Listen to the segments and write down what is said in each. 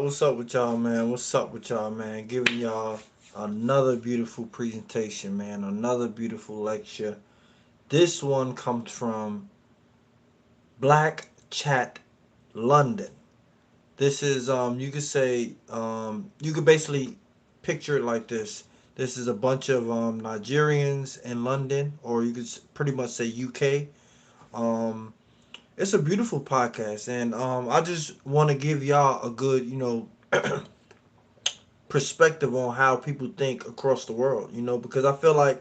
What's up with y'all, man? What's up with y'all, man? Giving y'all another beautiful presentation, man. Another beautiful lecture. This one comes from Black Chat London. This is you could say you could basically picture it like this. This is a bunch of Nigerians in London, or you could pretty much say UK. Um, it's a beautiful podcast, and I just want to give y'all a good, perspective on how people think across the world. Because I feel like,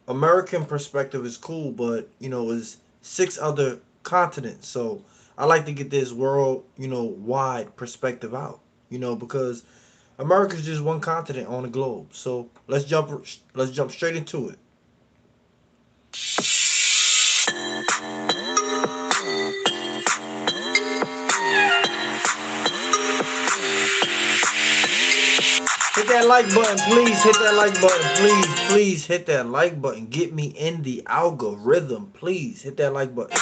American perspective is cool, but is six other continents. So I like to get this world, wide perspective out. Because America is just one continent on the globe. So let's jump straight into it. Hit that like button, please. Hit that like button, please. Please hit that like button. Get me in the algorithm, please. Hit that like button.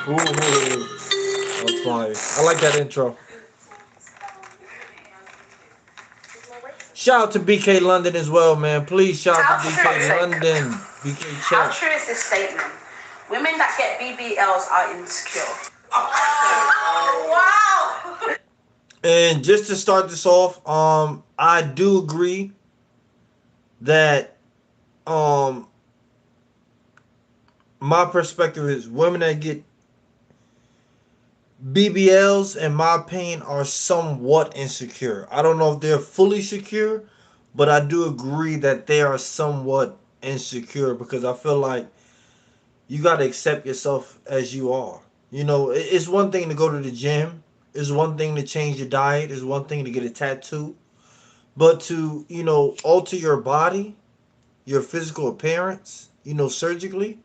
Ooh, that's fire. I like that intro. Shout out to BK London as well, man. Please shout out to BK London. BK How chat. true is this statement? Women that get BBLs are insecure. Oh, wow! And just to start this off, I do agree that um my perspective is women that get BBLs, in my opinion, are somewhat insecure. I don't know if they're fully secure, but I do agree that they are somewhat insecure because I feel like you got to accept yourself as you are. It's one thing to go to the gym, it's one thing to change your diet, it's one thing to get a tattoo, but to, alter your body, your physical appearance, surgically,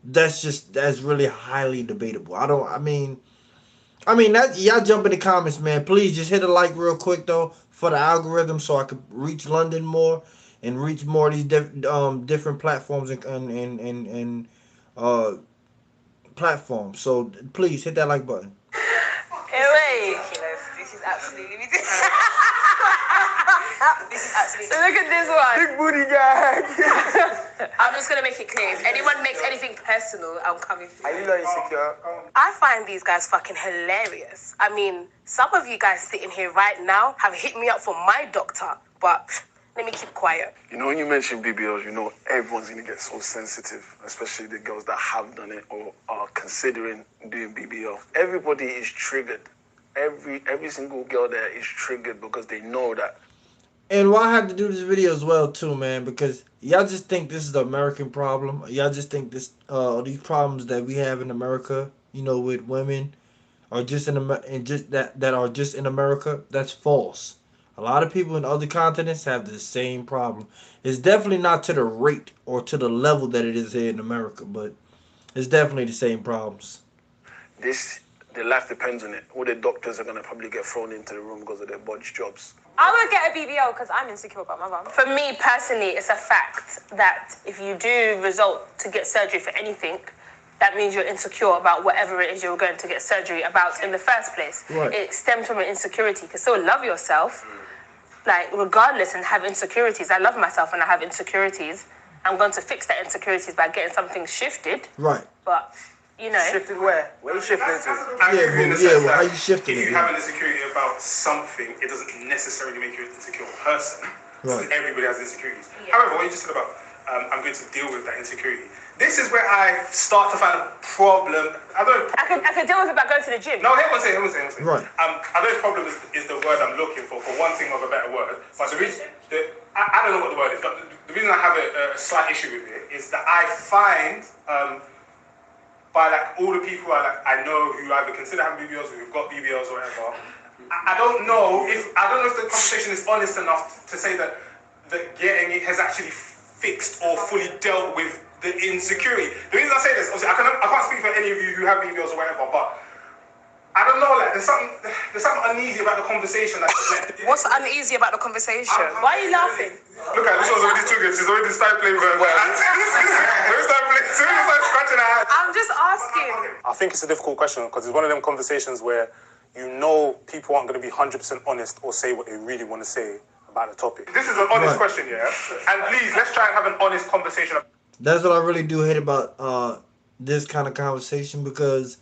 that's really highly debatable. I mean that y'all jump in the comments, man. Please just hit a like real quick though for the algorithm, so I could reach London more and reach more of these different platforms and uh platforms. So please hit that like button. Hey, wait. This is absolutely ridiculous. This is absolutely. So look at this one. Big booty guy. I'm just gonna make it clear. If anyone makes anything personal, I'm coming for Are you. you not insecure? I find these guys fucking hilarious. I mean, some of you guys sitting here right now have hit me up for my doctor, but let me keep quiet. You know, when you mention BBLs, everyone's going to get so sensitive, especially the girls that have done it or are considering doing BBL. Everybody is triggered. Every single girl there is triggered because they know that. And why I have to do this video as well too, man, because y'all just think this is the American problem. Y'all just think these problems that we have in America, with women, are just and just that are just in America. That's false. A lot of people in other continents have the same problem. It's definitely not to the rate or to the level that it is here in America, but it's definitely the same problems. Their life depends on it. All the doctors are going to probably get thrown into the room because of their bodge jobs. I would get a BBL because I'm insecure about my mum. For me personally, it's a fact that if you do result to get surgery for anything, that means you're insecure about whatever it is you're going to get surgery about in the first place. Right. It stems from an insecurity. You can still love yourself, like regardless, and have insecurities. I love myself and I have insecurities. I'm going to fix that insecurities by getting something shifted. Right. But, Shifted where? Where you shifting to? How you shifting If it? you have an insecurity about something, it doesn't necessarily make you an insecure person. Right. Everybody has insecurities. Yeah. However, what you just said about, I'm going to deal with that insecurity. This is where I start to find a problem. I I could deal with it by going to the gym. No, hear what I'm saying. Right. I know problem is the word I'm looking for wanting of a better word. But the reason, I don't know what the word is, but the reason I have a slight issue with it is that I find, by all the people I know who either consider having BBLs or who've got BBLs or whatever, I don't know if the conversation is honest enough to say that getting it has actually fixed or fully dealt with the insecurity. The reason I say this, obviously, I can't speak for any of you who have BBLs or whatever, but I don't know, like there's something uneasy about the conversation. Like, What's uneasy about the conversation? Why are you laughing? Look at this one's already too good. She's already started playing with her hands. Let me start playing. Soon as I scratching her hands. I'm just asking. I think it's a difficult question because it's one of them conversations where you know people aren't going to be 100% honest or say what they really want to say about the topic. This is an honest question, yeah? And please, let's try and have an honest conversation. That's what I really do hate about this kind of conversation, because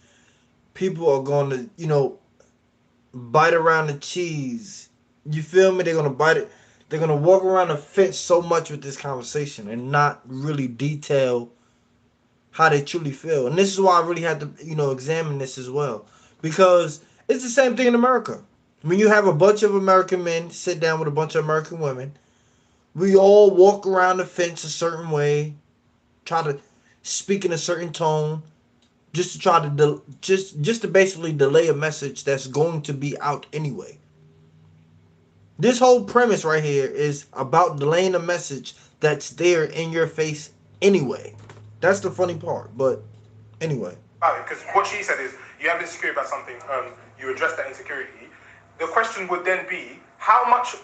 people are going to, bite around the cheese. You feel me? They're going to bite it. They're going to walk around the fence so much with this conversation and not really detail how they truly feel. And this is why I really had to, examine this as well. Because it's the same thing in America. When you have a bunch of American men sit down with a bunch of American women, we all walk around the fence a certain way, try to speak in a certain tone, just to try to just to basically delay a message that's going to be out anyway. This whole premise right here is about delaying a message that's there in your face anyway. That's the funny part. But anyway, because what she said is you have insecurity about something. You address that insecurity. The question would then be, how much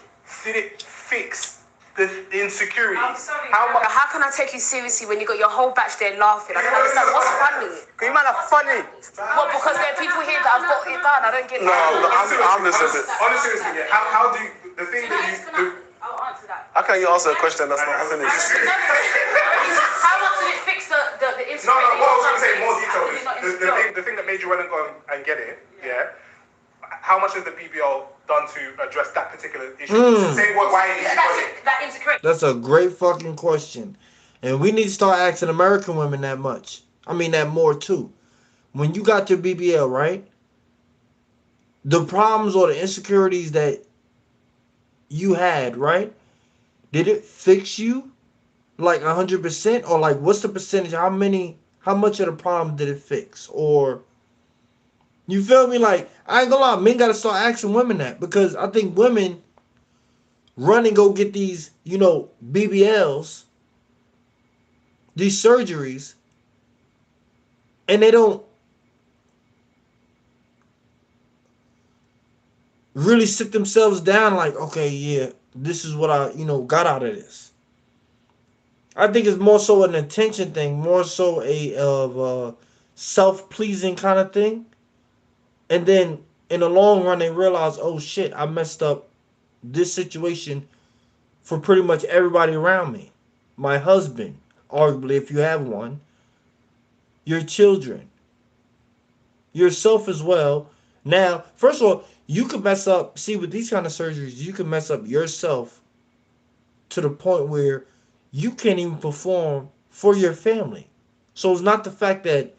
did it fix the insecurity? I'm sorry. How can I take you seriously when you got your whole batch there laughing? I don't understand. What's funny? You man are funny. What, because there are people here that have got it done? I don't get it. No, I'm just a bit. Honestly, yeah. How do you, the thing that you do? I'll answer that. How can you answer a question that's not finished? How much did it fix the insecurity? No, what I was going to say in more detail is the thing that made you run and go and get it, yeah? How much has the BBL done to address that particular issue? Say why it is that insecurity. that's a great fucking question. And we need to start asking American women that much. I mean, that more too. When you got your BBL, right? The problems or the insecurities that you had, right? Did it fix you like 100%? Or like, what's the percentage? How much of the problem did it fix? Or, you feel me? Like, I ain't gonna lie, men gotta start asking women that, because I think women run and go get these, BBLs, these surgeries, and they don't really sit themselves down like, okay, yeah, this is what I, got out of this. I think it's more so an attention thing, more so a self-pleasing kind of thing. And then in the long run, they realize, oh shit, I messed up this situation for pretty much everybody around me. My husband, arguably, if you have one, your children, yourself as well. Now, first of all, you could mess up, see, with these kind of surgeries, you can mess up yourself to the point where you can't even perform for your family. So it's not the fact that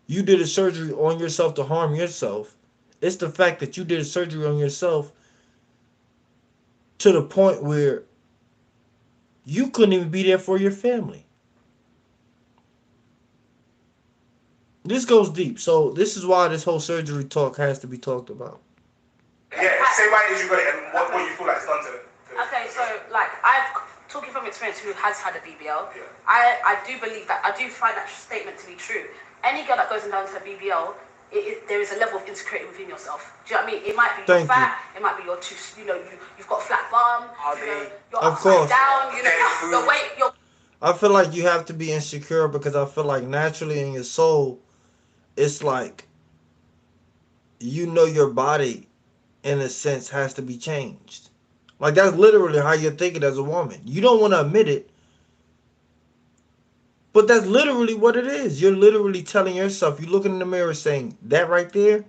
you did a surgery on yourself to harm yourself. It's the fact that you did a surgery on yourself to the point where you couldn't even be there for your family. This goes deep. So this is why this whole surgery talk has to be talked about. Yeah, say why it is you got it and what you feel like it's done to it. Okay, so like talking from experience who has had a BBL, Yeah. I do believe that, I do find that statement to be true. Any girl that goes and does a BBL, there is a level of insecurity within yourself. Do you know what I mean? It might be you're fat, it might be you're too, you've got a flat bum, you're Of upside course. down, your weight, I feel like you have to be insecure, because I feel like naturally in your soul, it's like, your body, in a sense, has to be changed. Like, that's literally how you're thinking as a woman. You don't want to admit it, but that's literally what it is. You're literally telling yourself, you're looking in the mirror saying, that right there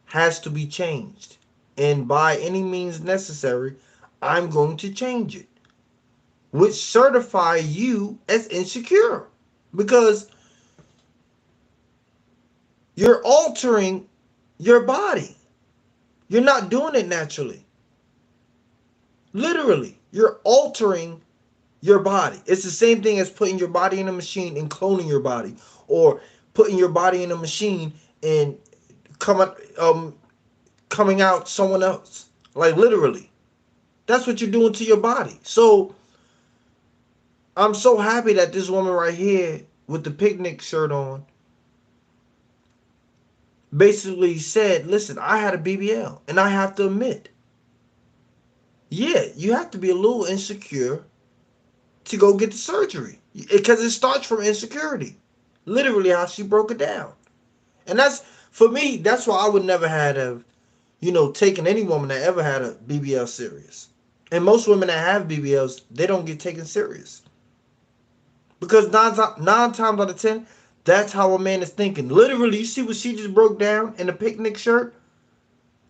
has to be changed. And by any means necessary, I'm going to change it. Which certify you as insecure. Because you're altering your body. You're not doing it naturally. Literally, you're altering your body. It's the same thing as putting your body in a machine and cloning your body, or putting your body in a machine and coming out someone else. Like, literally, that's what you're doing to your body. So I'm so happy that this woman right here with the picnic shirt on basically said, listen, I had a BBL, and I have to admit, yeah, you have to be a little insecure to go get the surgery because it starts from insecurity. Literally, how she broke it down, and that's for me. That's why I would never have, taken any woman that ever had a BBL serious. And most women that have BBLs, they don't get taken serious because nine times out of 10, that's how a man is thinking. Literally, you see what she just broke down in the picnic shirt.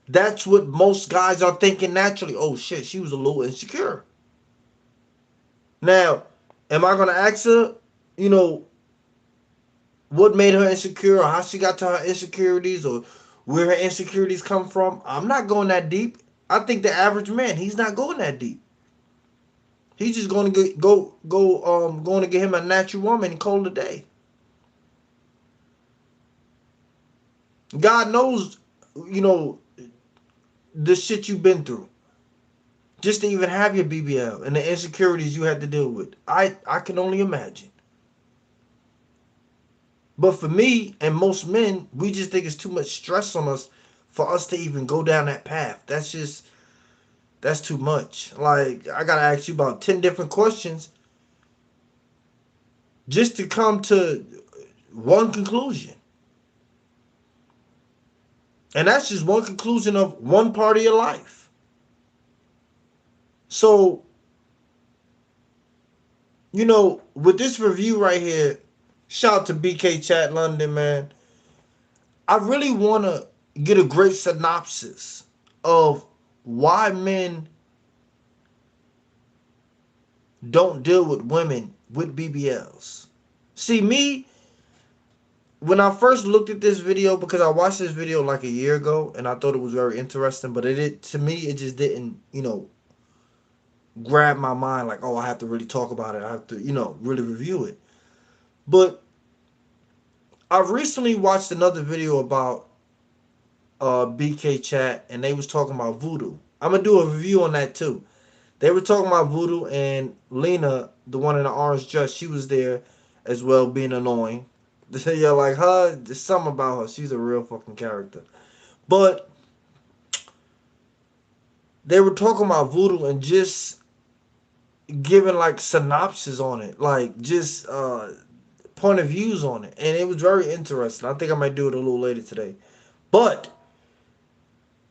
That's what most guys are thinking naturally. Oh shit, she was a little insecure. Now, am I gonna ask her, you know, what made her insecure or how she got to her insecurities or where her insecurities come from? I'm not going that deep. I think the average man, he's not going that deep. He's just going to going to get him a natural woman and call it a day. God knows, you know, the shit you've been through. Just to even have your BBL and the insecurities you had to deal with. I can only imagine. But for me and most men, we just think it's too much stress on us for us to even go down that path. That's too much. Like, I gotta ask you about 10 different questions just to come to one conclusion. And that's just one conclusion of one part of your life. So, with this review right here, shout out to BK Chat London, man. I really want to get a great synopsis of why men don't deal with women with BBLs. See, me, when I first looked at this video, because I watched this video like a year ago, and I thought it was very interesting, but to me, it just didn't, grab my mind like, oh, I have to really talk about it. I have to, really review it. But I recently watched another video about BK Chat, and they was talking about voodoo. I'm going to do a review on that too. They were talking about voodoo, and Lena, the one in the orange dress, she was there as well, being annoying. You're like, there's something about her. She's a real fucking character. But they were talking about voodoo and just giving like synopsis on it, like just point of views on it, and it was very interesting. I think I might do it a little later today. But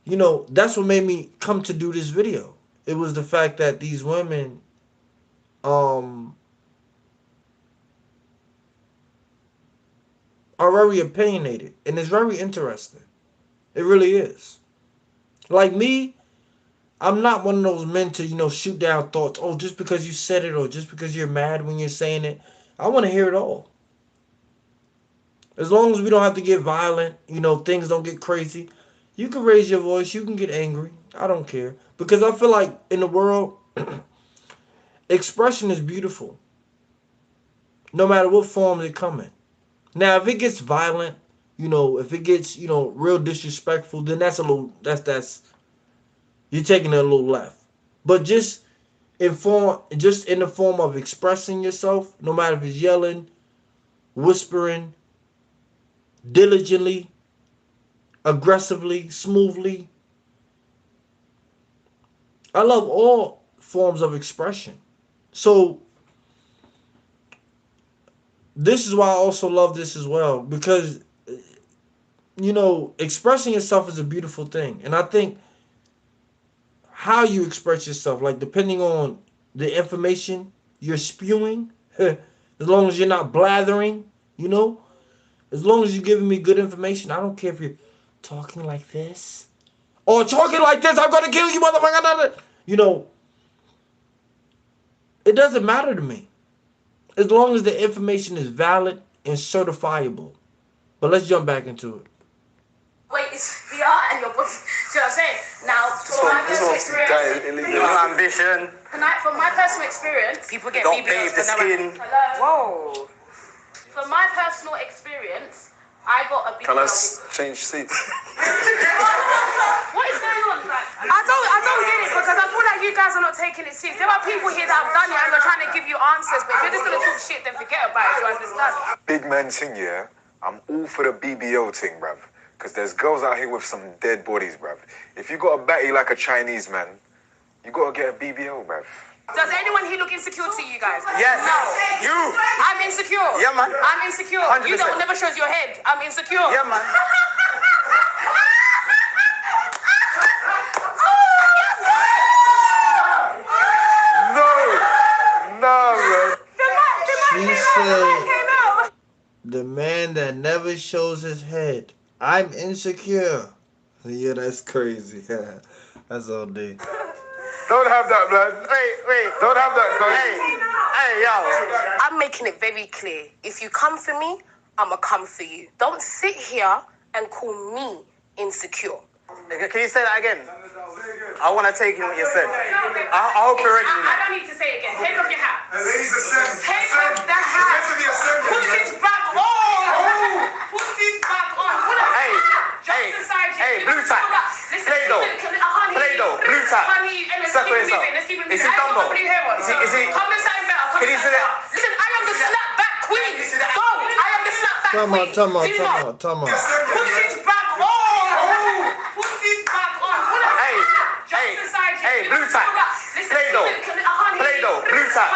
that's what made me come to do this video. It was the fact that these women are very opinionated, and it's very interesting. It really is. Like me, I'm not one of those men to, shoot down thoughts. Oh, just because you said it or just because you're mad when you're saying it. I want to hear it all. As long as we don't have to get violent, things don't get crazy. You can raise your voice. You can get angry. I don't care. Because I feel like in the world, expression is beautiful. No matter what form it come in. Now, if it gets violent, if it gets, real disrespectful, then that's you're taking it a little left. But just in the form of expressing yourself, no matter if it's yelling, whispering, diligently, aggressively, smoothly. I love all forms of expression. So this is why I also love this as well, because expressing yourself is a beautiful thing. And I think how you express yourself, like depending on the information you're spewing, as long as you're not blathering, as long as you're giving me good information, I don't care if you're talking like this or talking like this, I'm gonna kill you, motherfucker. It doesn't matter to me. As long as the information is valid and certifiable. But let's jump back into it. Weight is fear and your body. See what I'm saying? Now, from my personal experience, from my personal experience, People get Don't BBLs bathe the for no. skin. Whoa. from my personal experience, I got a BBL. Can I change seats? What is going on? Like, I don't get it because I feel like you guys are not taking it serious. There are people here that have done it and are trying to give you answers, but if you're just gonna talk shit, then forget about it. You understand? Big man thing, yeah. I'm all for the BBL thing, bruv. Because there's girls out here with some dead bodies, bruv. If you got a batty like a Chinese man, you got to get a BBL, bruv. Does anyone here look insecure to you guys? Yes. No. You. I'm insecure. Yeah, man. I'm insecure. 100%. You don't never shows your head. I'm insecure. Yeah, man. No, man. She said, the man that never shows his head. I'm insecure. Yeah, that's crazy. That's all day. Don't have that, blood. Wait. Don't have that, son. Hey, yo. I'm making it very clear. If you come for me, I'ma come for you. Don't sit here and call me insecure. Can you say that again? I want to take in what you said. I hope you're ready. I don't need to say it again. Take off your hat. Ladies and Take off the hat. Put this back on. Put this back on. Hey, blue tack. Play-Doh, blue tack. Circle yourself. Is he Dumbo? Is he? Come inside better. Can you see that? Listen, I am the snapback queen. Go. I am the snapback queen. Time out. Put this back on. Put this back on. Hey, blue tack. Play-Doh, blue tack.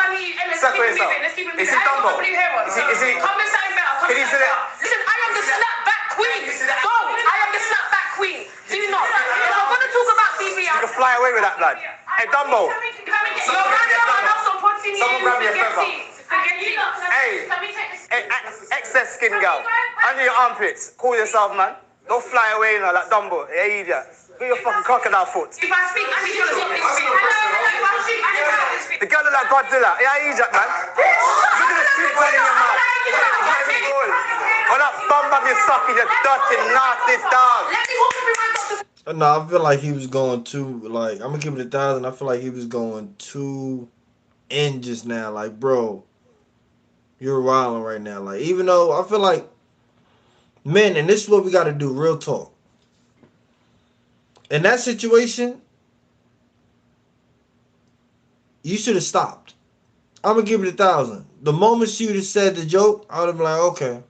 Circle yourself. Is he Dumbo? Is he? Come inside better. Can you see that? Listen, I am the snapback queen. Go. I am the snapback queen. Do you not? If I'm gonna talk about BBL, You can fly away with that, blood. Hey, Dumbo. Someone grab me a feather. Hey, excess skin, girl. Under your armpits. Cool yourself, man. Don't fly away, you know, like Dumbo. Hey, idiot. Get your fucking crocodile foot. If I speak, I need you to stop this speak. If I speak, I need you to speak. The girl look like Godzilla. Yeah, idiot, man. Look at the sweet one in your mouth. When that bum up your socket, you dirty, nasty dog. Let me walk through my doctor's. No, I feel like he was going too, like, I'm gonna give it 1,000. I feel like he was going too in just now. Like, bro, you're wilding right now. Like, even though I feel like, men, and this is what we gotta do, real talk. In that situation, you should have stopped. I'm gonna give it 1,000. The moment she would have said the joke, I would have been like, okay.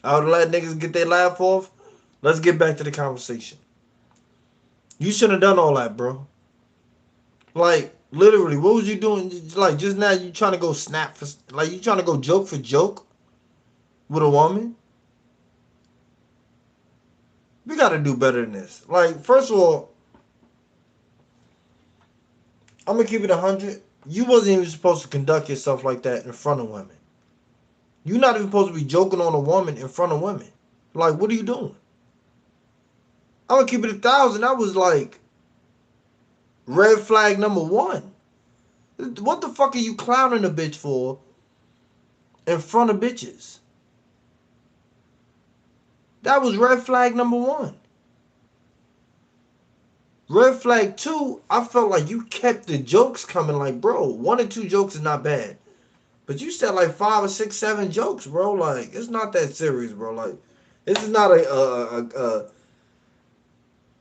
I would have let niggas get their laugh off. Let's get back to the conversation. You shouldn't have done all that, bro. Like, literally, what was you doing? Like, just now you trying to go snap for, like, you trying to go joke for joke with a woman? We got to do better than this. Like, first of all, I'm going to keep it 100. You wasn't even supposed to conduct yourself like that in front of women. You're not even supposed to be joking on a woman in front of women. Like, what are you doing? I'm going to keep it 1,000. That was like red flag number 1. What the fuck are you clowning a bitch for in front of bitches? That was red flag number 1. Red flag 2, I felt like you kept the jokes coming. Like, bro, 1 or 2 jokes is not bad. But you said like 5 or 6, 7 jokes, bro. Like, it's not that serious, bro. Like, this is not a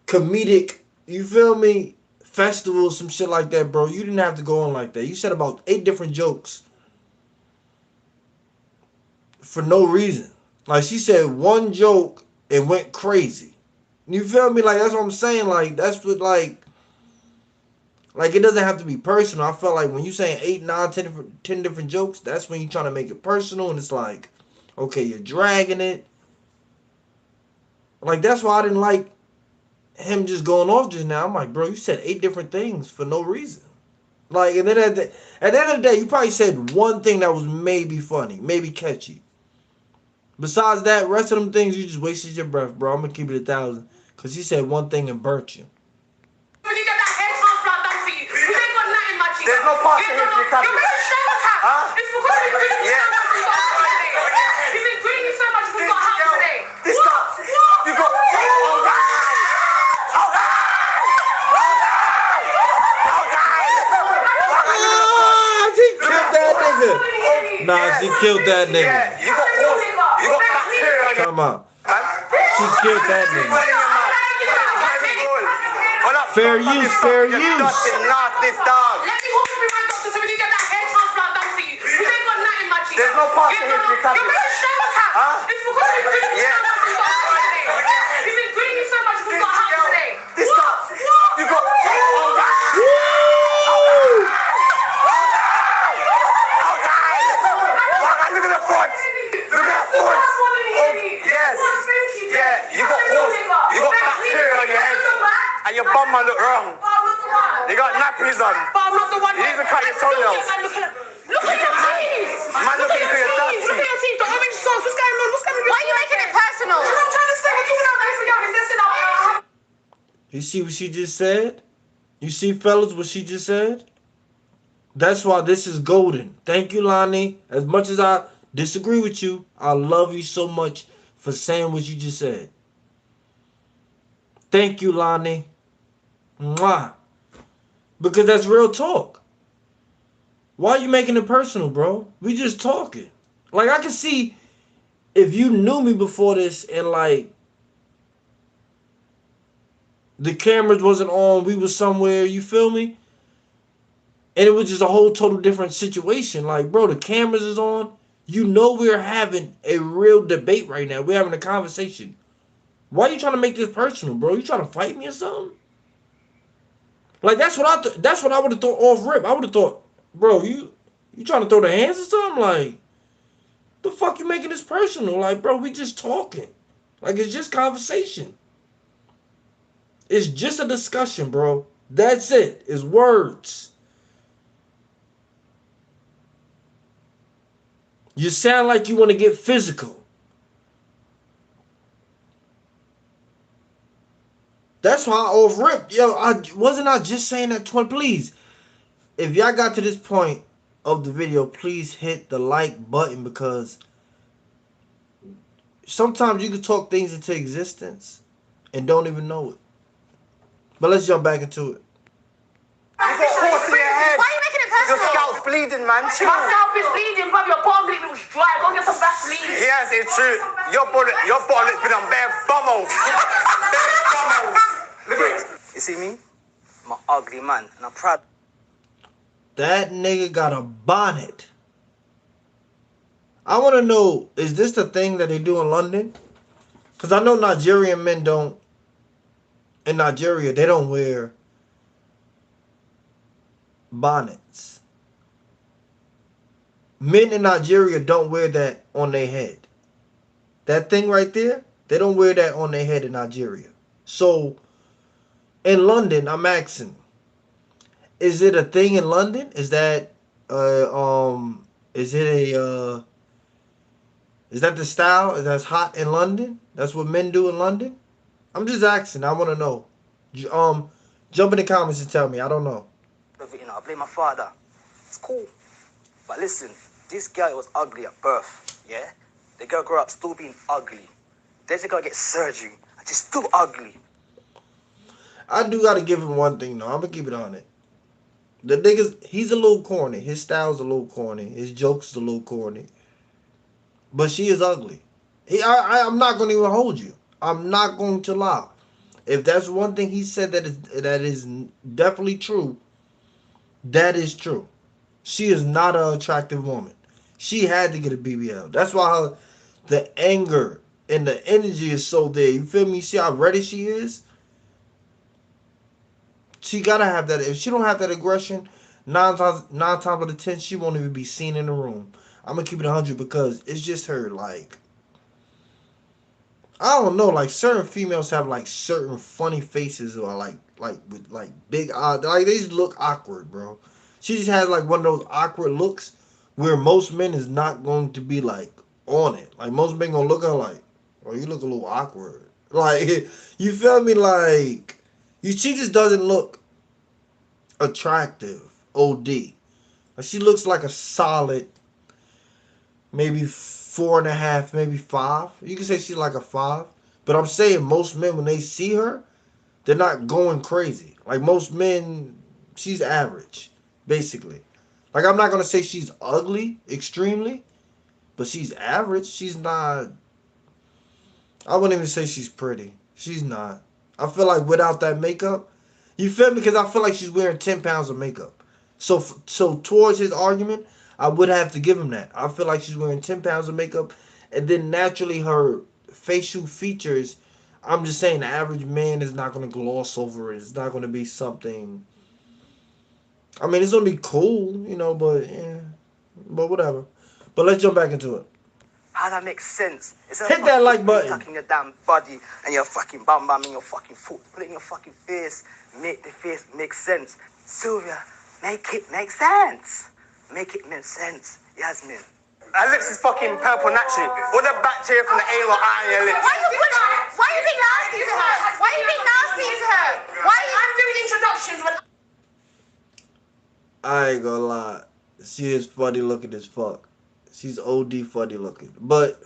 comedic, you feel me, festival, some shit like that, bro. You didn't have to go on like that. You said about 8 different jokes for no reason. Like, she said 1 joke, it went crazy. You feel me? Like, that's what I'm saying. Like, that's what, like, it doesn't have to be personal. I felt like when you saying 8, 9, 10 different jokes, that's when you're trying to make it personal, and it's like, okay, you're dragging it. Like, that's why I didn't like him just going off just now. I'm like, bro, you said 8 different things for no reason. Like, and then at the end of the day, you probably said 1 thing that was maybe funny, maybe catchy. Besides that, rest of them things, you just wasted your breath, bro. I'm going to keep it 1,000. Because he said 1 thing and burnt you. When you get that head transplant done for you, you ain't got nothing, my G. There's no part in history, You're making so much happen. Huh? It's because you've been grilling me so much you've got a house today. You've been grilling me so much you've got a house today. This guy, you got. She killed that nigga. Nah, she killed that nigga. Yeah, you got bacteria on your Come on. She killed that nigga. Fair use, fair use. Nasty dog. Let me walk through my doctor so when you get that hair transplant done for you, you ain't got nothing, my G. There's no part in history, You're making so much happen. Huh? It's because you've been grilling me so much you've got a house today. You've been grinning so much because you got a house today. This What? You got. Oh, look at the front. Look at that front. Yes. Yeah, you got bacteria on your head. And your bum man look wrong. You got nappies on. But I'm not the one. You need to cut your toenails. Look at your teeth. Man looking for your dusty. Look at your teeth. The orange sauce. What's going on? What's going on? Why are you making it personal? I'm trying to say what you know. You see what she just said? You see, fellas, what she just said? That's why this is golden. Thank you, Lonnie. As much as I disagree with you, I love you so much for saying what you just said. Thank you, Lonnie. Mwah. Because that's real talk. Why are you making it personal, bro? We just talking. Like, I can see if you knew me before this and, like, the cameras wasn't on, we was somewhere, you feel me? And it was just a whole total different situation. Like, bro, the cameras is on. You know we're having a real debate right now. We're having a conversation. Why are you trying to make this personal, bro? You trying to fight me or something? Like, that's what I that's what I would have thought off rip. I would have thought, bro, you trying to throw the hands or something? Like, the fuck you making this personal? Like, bro, we just talking. Like, it's just conversation. It's just a discussion, bro. That's it. It's words. You sound like you want to get physical. That's why I off rip. Yo, I just saying that 20. Please, if y'all got to this point of the video, please hit the like button because sometimes you can talk things into existence and don't even know it. But let's jump back into it. You got horse in your head. Why are you making it Your personal? scalp's bleeding, man. Chill. My scalp is bleeding, bro. Your bottom lip was dry. Go get some Vaseline. Yes, it's true. Your bottom's been on bare bumholes. Bare bumholes. Look at it. You see me? I'm an ugly man, and I'm proud. That nigga got a bonnet. I want to know, is this the thing that they do in London? Because I know Nigerian men don't, in Nigeria, they don't wear bonnets. Men in Nigeria don't wear that on their head. That thing right there, they don't wear that on their head in Nigeria. So, in London, I'm asking, is it a thing in London? Is that, is that the style that's hot in London? That's what men do in London? I'm just asking. I want to know. Jump in the comments and tell me. I don't know. You know, I blame my father. It's cool. But listen, this girl was ugly at birth, yeah? The girl grew up still being ugly. Then she gotta get surgery, and she's still ugly. I do got to give him one thing, though. I'm going to keep it on it. The niggas, he's a little corny. His style's a little corny. His jokes a little corny. But she is ugly. I'm not going to even hold you. I'm not going to lie. If that's one thing he said that is definitely true, that is true. She is not an attractive woman. She had to get a BBL. That's why the anger and the energy is so there. You feel me? You see how ready she is? She gotta have that. If she don't have that aggression, nine times out of 10, she won't even be seen in the room. I'm gonna keep it 100 because it's just her. Like, I don't know. Like, certain females have like certain funny faces or like with like big eyes. Like, they just look awkward, bro. She just has like one of those awkward looks where most men is not going to be like on it. Like, most men gonna look at her like, oh, you look a little awkward. Like, you feel me? Like, she just doesn't look attractive. OD. Like, she looks like a solid, maybe 4.5, maybe 5. You can say she's like a 5. But I'm saying most men, when they see her, they're not going crazy. Like, most men, she's average, basically. Like, I'm not going to say she's ugly, extremely, but she's average. She's not, I wouldn't even say she's pretty. She's not. I feel like without that makeup, you feel me? Because I feel like she's wearing 10 pounds of makeup. So towards his argument, I would have to give him that. I feel like she's wearing 10 pounds of makeup, and then naturally her facial features I'm just saying the average man is not going to gloss over it. It's not going to be something. I mean, it's going to be cool, you know, but yeah, but whatever. But let's jump back into it. How that makes sense? It's a Hit that like button. Tucking your damn body and your fucking bum bum in your fucking foot. Put it in your fucking face. Make the face make sense. Sylvia, make it make sense. Make it make sense. Yasmin. Her lips is fucking purple naturally. All the bacteria from the anal eye in your lips. Why you being nasty to her? Why you being nasty to her? Why I'm doing introductions when I ain't gonna lie. She is funny looking as fuck. She's OD funny looking. But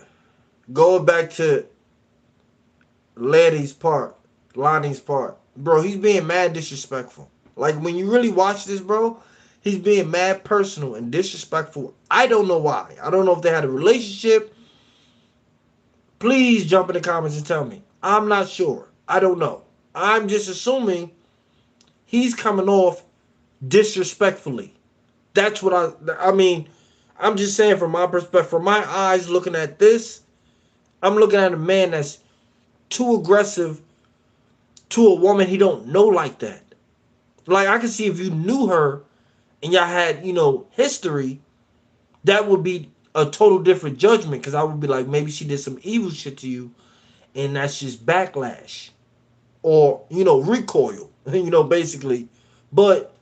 going back to Lonnie's part, bro, he's being mad disrespectful. Like when you really watch this, bro, he's being mad personal and disrespectful. I don't know why. I don't know if they had a relationship. Please jump in the comments and tell me. I'm not sure. I don't know. I'm just assuming he's coming off disrespectfully. That's what I mean, I'm just saying from my perspective, from my eyes looking at this, I'm looking at a man that's too aggressive to a woman he don't know like that. Like I can see if you knew her and y'all had, you know, history, that would be a total different judgment because I would be like maybe she did some evil shit to you and that's just backlash or, you know, recoil, you know, basically. But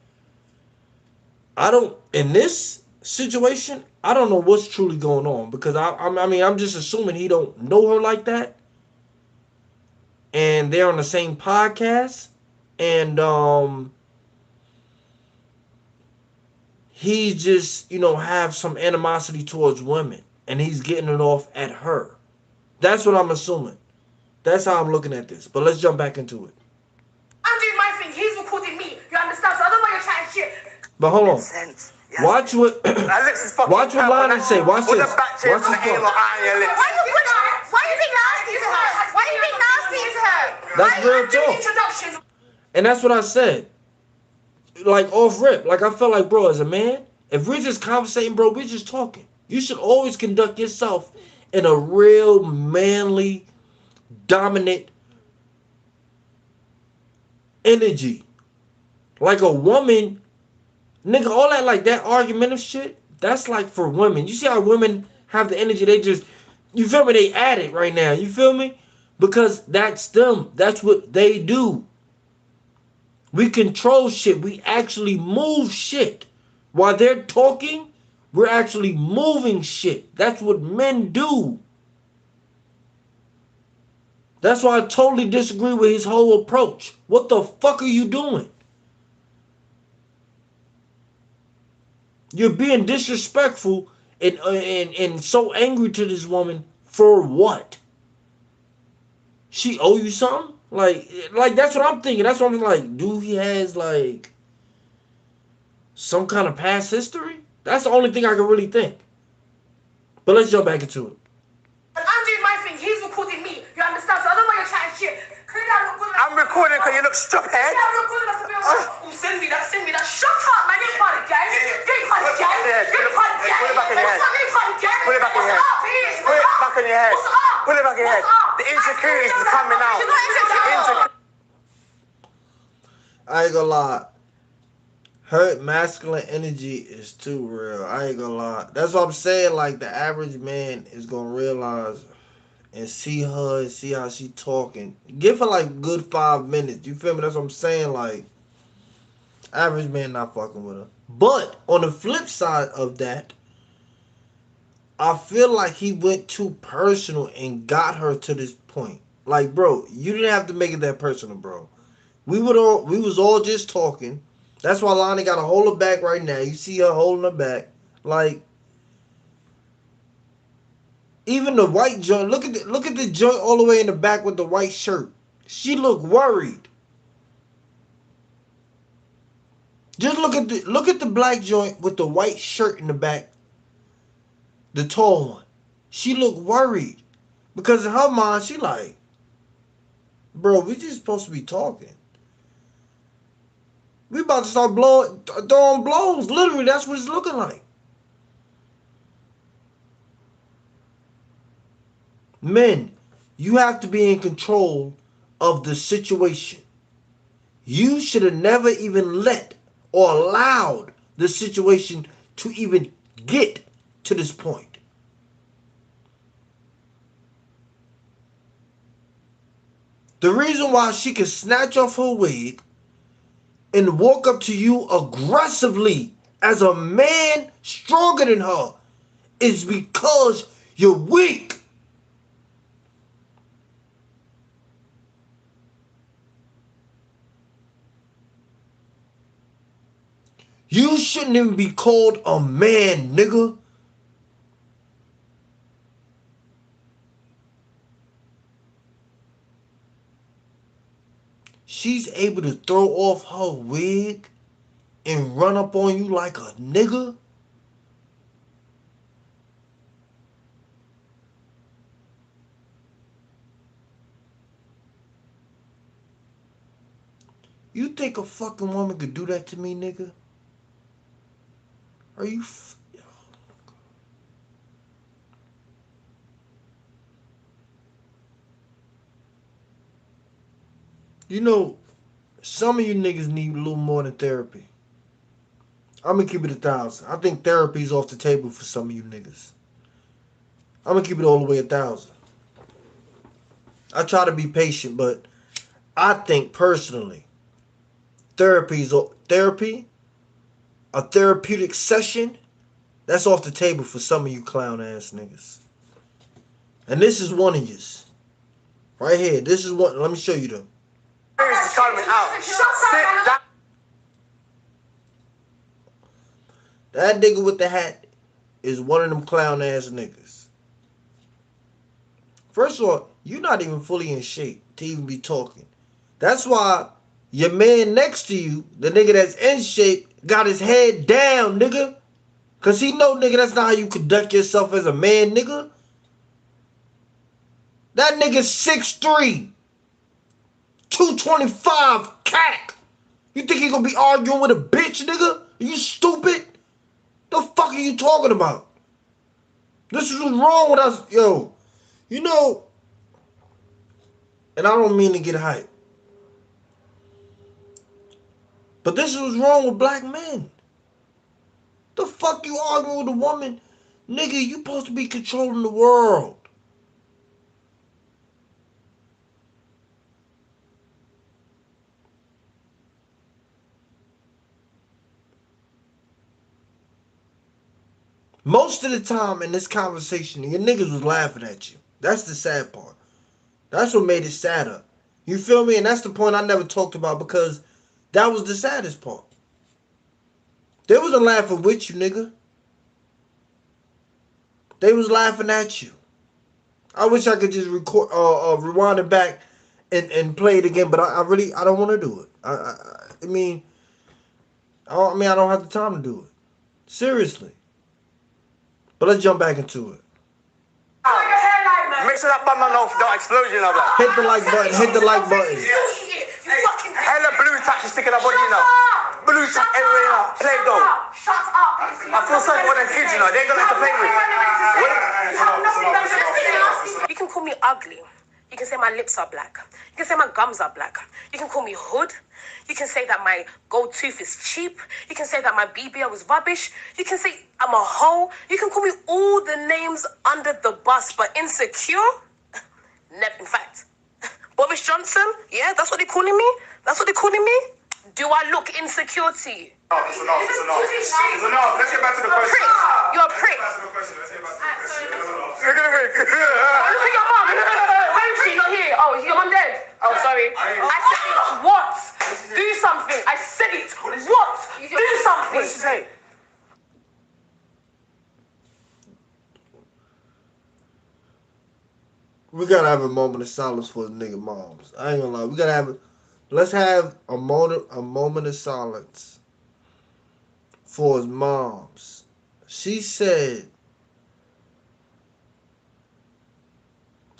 I don't, in this situation, I don't know what's truly going on because I mean, I'm just assuming he don't know her like that, and they're on the same podcast, and he just, you know, have some animosity towards women, and he's getting it off at her. That's what I'm assuming. That's how I'm looking at this. But let's jump back into it. I'm doing my thing, he's recording me. You understand? So I don't know why you're chatting shit. But hold on. Watch what watch what Lonnie say. Watch this. Watch this. Why you being nasty to her? Why you being nasty to her? That's real talk. Introductions. And that's what I said. Like off rip. Like I felt like, bro, as a man, if we're just conversating, bro, we're just talking. You should always conduct yourself in a real manly, dominant energy. Like a woman, nigga, all that like that argumentative shit, that's like for women. You see how women have the energy, they just, you feel me, they at it right now, you feel me? Because that's them. That's what they do. We control shit. We actually move shit. While they're talking, we're actually moving shit. That's what men do. That's why I totally disagree with his whole approach. What the fuck are you doing? You're being disrespectful and so angry to this woman for what? She owe you something? Like that's what I'm thinking. That's what I'm like. Do he has like some kind of past history? That's the only thing I can really think. But let's jump back into it. I'm doing my thing, he's recording me. You understand? So I don't know why you're chatting shit. Clearly I'm not good enough. I'm recording because you look stupid. Yeah, I'm not good enough to be on. Send me that. Shut up, man. You're part of gang. You're part of gang. You're part of gang. Put it back in your head. You're part of gang. Put it back in your head. Put it back in your head. Put it back in your head. The insecurities is coming out. I ain't gonna lie. Her masculine energy is too real. I ain't gonna lie. That's what I'm saying. Like the average man is gonna realize and see her and see how she talking. Give her like good 5 minutes. You feel me? That's what I'm saying. Like average man not fucking with her. But on the flip side of that, I feel like he went too personal and got her to this point. Like, bro, you didn't have to make it that personal, bro. We was all just talking. That's why Lonnie got to hold her back right now. You see her holding her back. Like, even the white joint. Look at the joint all the way in the back with the white shirt. She looked worried. Just look at the black joint with the white shirt in the back. The tall one. She looked worried. Because in her mind, she like, bro, we just supposed to be talking. We about to start throwing blows. Literally, that's what it's looking like. Men, you have to be in control of the situation. You should have never even let or allowed the situation to even get to this point. The reason why she can snatch off her wig and walk up to you aggressively as a man stronger than her is because you're weak. You shouldn't even be called a man, nigga. She's able to throw off her wig and run up on you like a nigga. You think a fucking woman could do that to me, nigga? Are you... You know, some of you niggas need a little more than therapy. I'm gonna keep it 1,000. I think therapy's off the table for some of you niggas. I'm gonna keep it all the way 1,000. I try to be patient, but I think personally, therapy, a therapeutic session, that's off the table for some of you clown ass niggas. And this is one of yous. Right here. This is one. Let me show you them. That nigga with the hat is one of them clown ass niggas. First of all, you're not even fully in shape to even be talking. That's why your man next to you, the nigga that's in shape, got his head down, nigga. Cause he know, nigga, that's not how you conduct yourself as a man, nigga. That nigga's 6'3", 225 cack. You think he gonna be arguing with a bitch, nigga? Are you stupid? The fuck are you talking about? This is what's wrong with us, yo. You know, and I don't mean to get hyped, but this is what's wrong with black men. The fuck you arguing with a woman? Nigga, you supposed to be controlling the world. Most of the time in this conversation, your niggas was laughing at you. That's the sad part. That's what made it sadder. You feel me? And that's the point I never talked about because that was the saddest part. They wasn't laughing with you, nigga. They was laughing at you. I wish I could just rewind it back and play it again, but I don't want to do it. I mean, I don't have the time to do it. Seriously. But let's jump back into it. Make sure that button don't explosion of that. Hit the like button. Hit the like button. Hella blue tack is sticking up on you now. Blue tack everywhere now. Play doh. Shut up. I feel sorry for them kids, you know. They ain't got nothing to play with. You can call me ugly. You can say my lips are black. You can say my gums are black. You can call me hood. You can say that my gold tooth is cheap. You can say that my BBL was rubbish. You can say I'm a hoe. You can call me all the names under the bus, but insecure? Never, in fact. Boris Johnson? Yeah, that's what they're calling me? That's what they're calling me? Do I look insecure to you? It's enough. Let's get back to the question. You're a prick. Let's get back to the question. Look at your mom. Where is she? Not here. Oh, is your mom dead? Oh, sorry. I said it. What? Do something. I said it. What? Do something. What did she say? We gotta have a moment of silence for the nigga moms. I ain't gonna lie. We gotta have. Let's have a moment of silence for his moms. She said,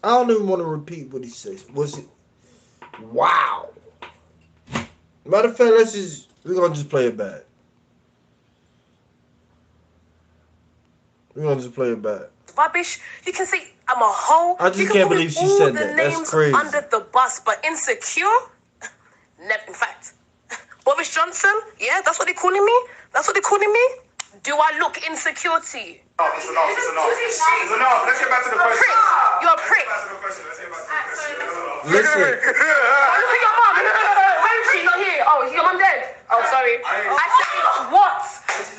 I don't even want to repeat what he said. Was it? Wow. Matter of fact, we're gonna just play it back. Rubbish. You can say I'm a hoe. I just You can can't put me believe she all said the that. That's names crazy. under the bus, but insecure? Never. In fact, Boris Johnson, yeah, that's what they're calling me? That's what they're calling me? Do I look insecure to you? No, it's enough. It's enough. It's enough. Let's get back to the question. You're a prick. Let's get back to the question. Let's get back to the question. Listen, Oh, look at your mom. Where is she? Not here. Oh, is your mom dead? Oh, sorry. I said it. What?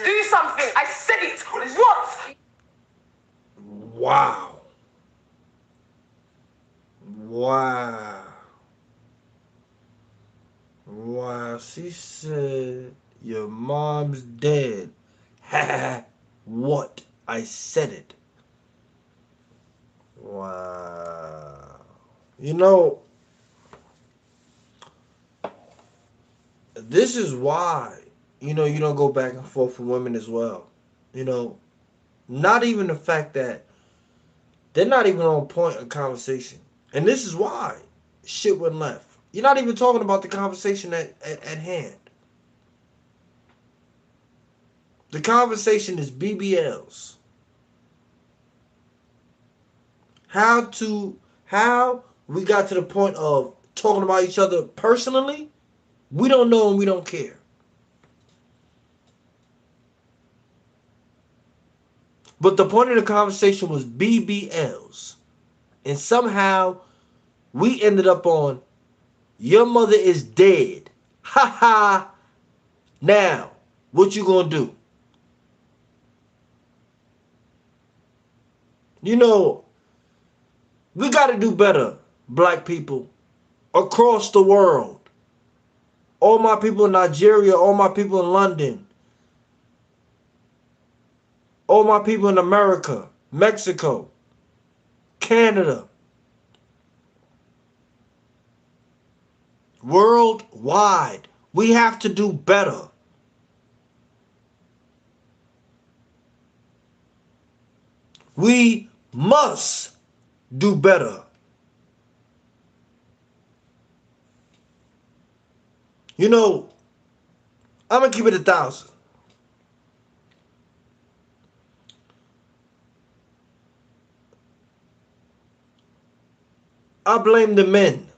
Do something. I said it. What? wow. Wow. Wow. She said, your mom's dead. What? I said it. Wow. You know, this is why, you don't go back and forth with women as well. You know, not even the fact that they're not even on point of conversation. And this is why shit went left. You're not even talking about the conversation at hand. The conversation is BBLs. How we got to the point of talking about each other personally, we don't know and we don't care. But the point of the conversation was BBLs. And somehow we ended up on your mother is dead. Ha ha. Now, what you gonna do? You know, we gotta do better, black people, across the world. All my people in Nigeria, all my people in London, all my people in America, Mexico, Canada, worldwide. We have to do better. We must do better. You know, I'm gonna keep it 1,000. I blame the men.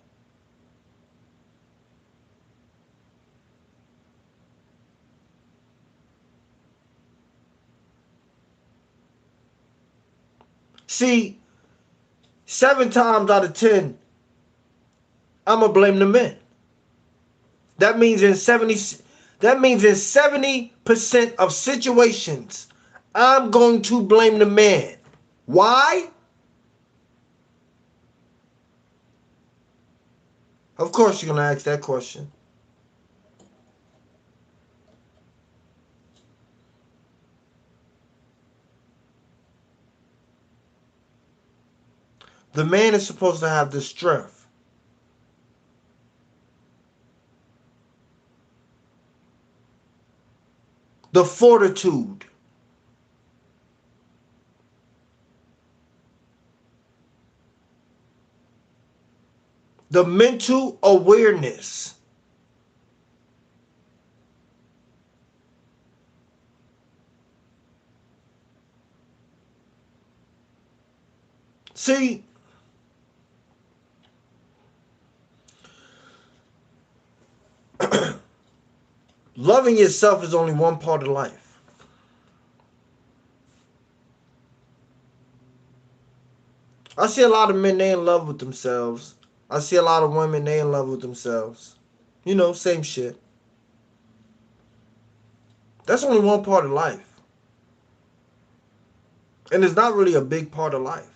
See, 7 times out of 10, I'm gonna blame the men. That means in 70% of situations, I'm going to blame the man. Why? Of course you're gonna ask that question. The man is supposed to have the strength, the fortitude, the mental awareness. See, loving yourself is only one part of life. I see a lot of men, they in love with themselves. I see a lot of women, they in love with themselves. You know, same shit. That's only one part of life. And it's not really a big part of life.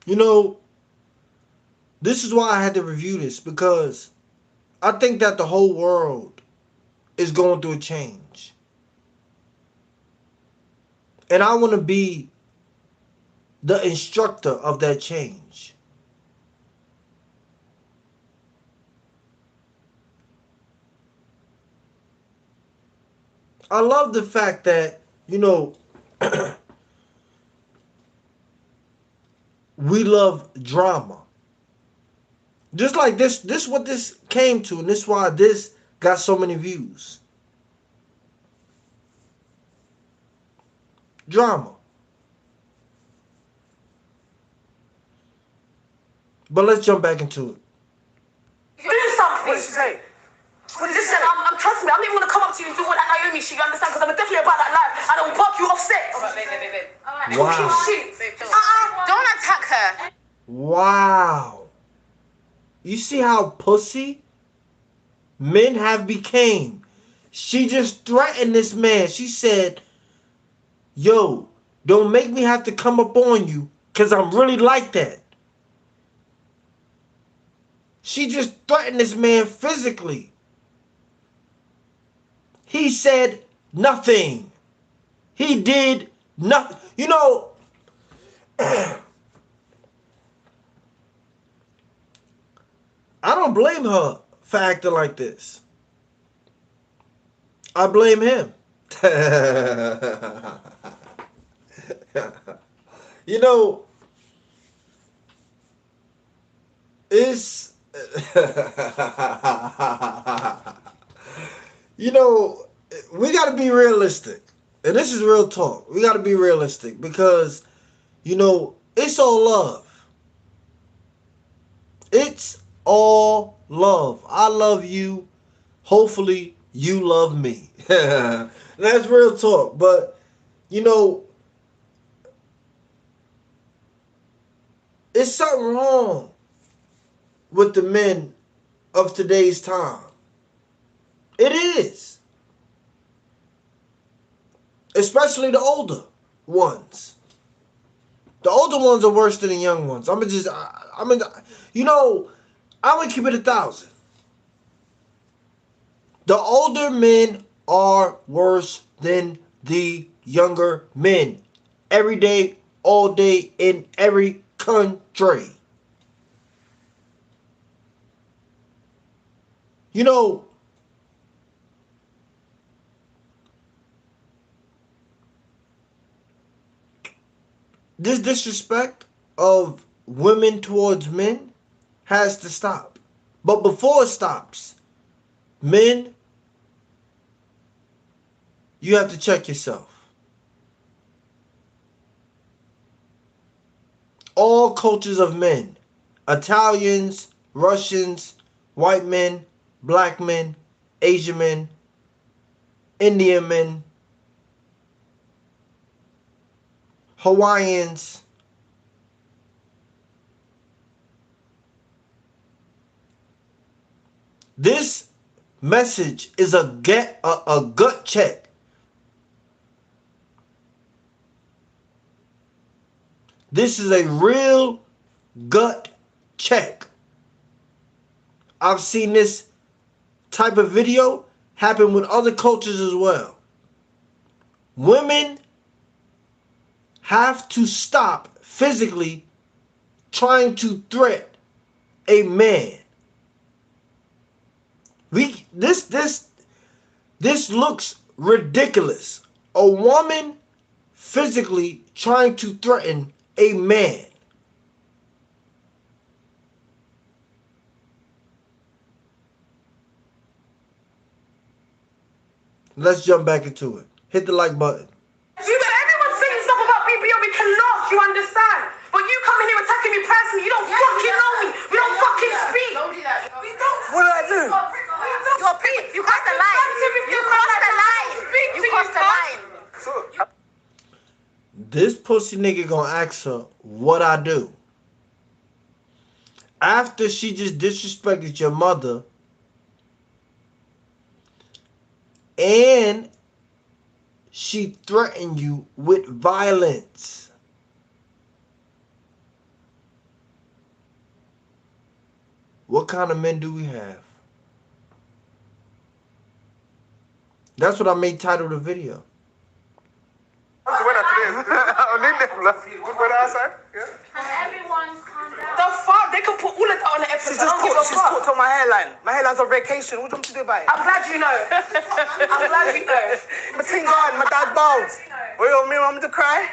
You know, this is why I had to review this, because I think that the whole world is going through a change. And I want to be the instructor of that change. I love the fact that, we love drama. Just like this what this came to, and this why this got so many views? Drama. But let's jump back into it. Do something. What did she say? What did she Listen, say? I'm trust me, I'm not even gonna come up to you and do all that Naomi shit, you understand? Because I'm definitely about that life and I will pop you off set. Babe. Wow. Shit. Don't attack her. Wow. You see how pussy men have became? She just threatened this man. She said, yo, don't make me have to come up on you because I'm really like that. She just threatened this man physically. He said nothing. He did nothing. You know, I don't blame her for acting like this. I blame him. You know, it's you know, we got to be realistic. And this is real talk. We got to be realistic because you know, it's all love. It's all love. I love you. Hopefully you love me. That's real talk. But you know, it's something wrong with the men of today's time. It is. Especially the older ones. The older ones are worse than the young ones. You know, I'm going to keep it 1,000. The older men are worse than the younger men. Every day, all day, in every country. You know, this disrespect of women towards men has to stop. But before it stops, men, you have to check yourself. All cultures of men, Italians, Russians, white men, black men, Asian men, Indian men, Hawaiians, this message is a gut check. This is a real gut check. I've seen this type of video happen with other cultures as well. Women have to stop physically trying to threaten a man. This looks ridiculous. A woman physically trying to threaten a man. Let's jump back into it. Hit the like button. Everyone's saying stuff about BBL, we can laugh, you understand? But you come in here attacking me personally, you don't fucking know me. We don't fucking speak. Don't do that. We don't. What did I do? You're a prick. You crossed the line. You crossed the line. You crossed the line. So, This pussy nigga gonna ask her what I do. After she just disrespected your mother and she threatened you with violence. What kind of men do we have? That's what I made title the video. Good weather today. Good weather outside. Yeah. Everyone calm down. The fuck? They can put all of that on the episode. I don't give a she's fuck. talked on my hairline. My hairline's on vacation. What do you want me to do about it? I'm glad you know. I'm glad you know. My thing gone. My dad's bald. What you want me to cry?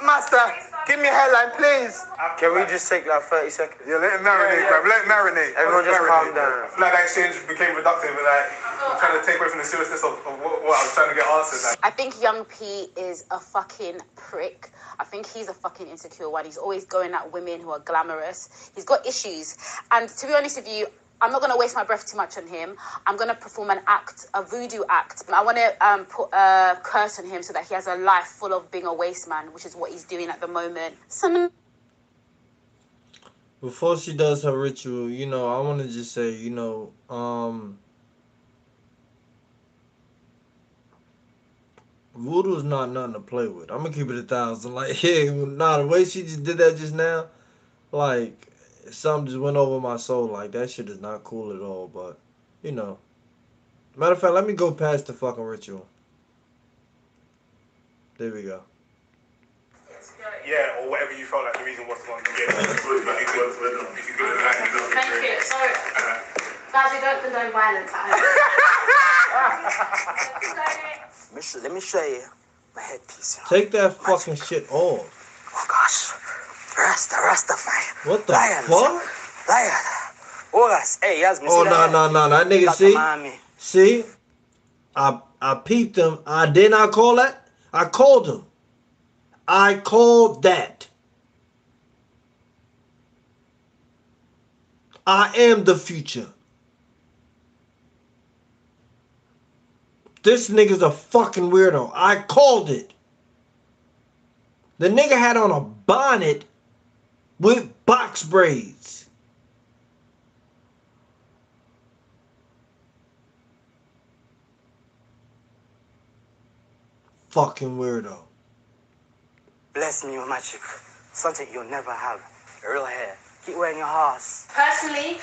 Master. Give me a headline, please. Can we just take like 30 seconds? Yeah, let it marinate, bruv. Let it marinate. Everyone just calm down. I feel like that exchange became reductive and like I'm trying to take away from the seriousness of what I was trying to get answered. Like. I think Young P is a fucking prick. I think he's a fucking insecure one. He's always going at women who are glamorous. He's got issues. And to be honest with you, I'm not going to waste my breath too much on him. I'm going to perform an act, a voodoo act. I want to put a curse on him so that he has a life full of being a waste man, which is what he's doing at the moment. Before she does her ritual, you know, I want to just say, you know, voodoo's not nothing to play with. I'm gonna keep it 1,000. Like, yeah, nah, the way she just did that just now, like, something just went over my soul. Like, that shit is not cool at all. But, you know, matter of fact, let me go past the fucking ritual. There we go. Yeah, or whatever you felt like the reason was to get it. If you could have like, Thank you. Sorry. Guys, we don't condone violence at home. Let me show you my headpiece. Take that fucking shit off. Oh gosh. Rastafari. What the Lions. fuck? Lion. Oh, guys. Hey, Yasmin. Oh, no. That nigga, see? I peeped him. I did not call that. I called him. I called that. I am the future. This nigga's a fucking weirdo. I called it. The nigga had on a bonnet with box braids. Fucking weirdo. Bless me with magic. Something you'll never have. Real hair. Keep wearing your horse. Personally,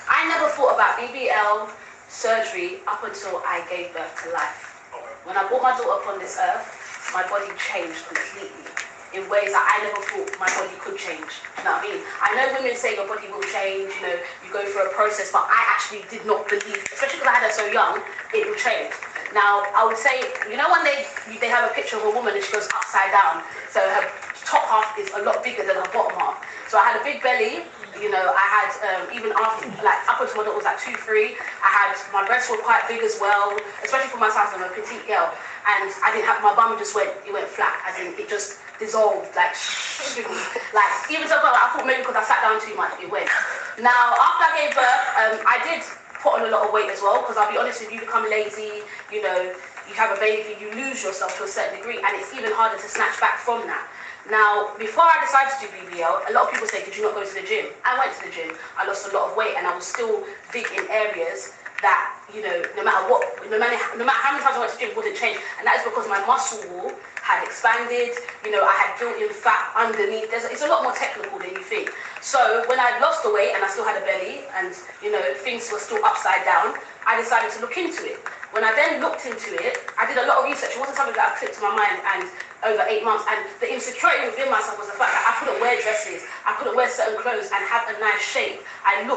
I never thought about BBL surgery up until I gave birth to life. When I brought my daughter upon this earth, my body changed completely in ways that I never thought my body could change. You know what I mean? I know women say your body will change, you know, you go through a process, but I actually did not believe, especially because I had her so young, it will change. Now, I would say, you know when they have a picture of a woman and she goes upside down, so her top half is a lot bigger than her bottom half. So I had a big belly, you know, I had, even after, like, up until my daughter was like 2, 3, my breasts were quite big as well, especially for my size, I'm a petite girl, and I didn't have, my bum just went flat, as in, it just dissolved, like, even so, I thought maybe because I sat down too much, it went. Now, after I gave birth, I did put on a lot of weight as well, because I'll be honest with you, become lazy, you know, you have a baby, you lose yourself to a certain degree, and it's even harder to snatch back from that. Now, before I decided to do BBL, a lot of people say, did you not go to the gym? I went to the gym, I lost a lot of weight, and I was still big in areas that, you know, no matter how many times I went to the gym, wouldn't change. And that is because my muscle wall had expanded, you know, I had built-in fat underneath. It's a lot more technical than you think. So when I lost the weight and I still had a belly and, you know, things were still upside down, I decided to look into it. When I then looked into it, I did a lot of research. It wasn't something that I clicked to my mind and over 8 months. And the insecurity within myself was the fact that I couldn't wear dresses, I couldn't wear certain clothes and have a nice shape. I didn't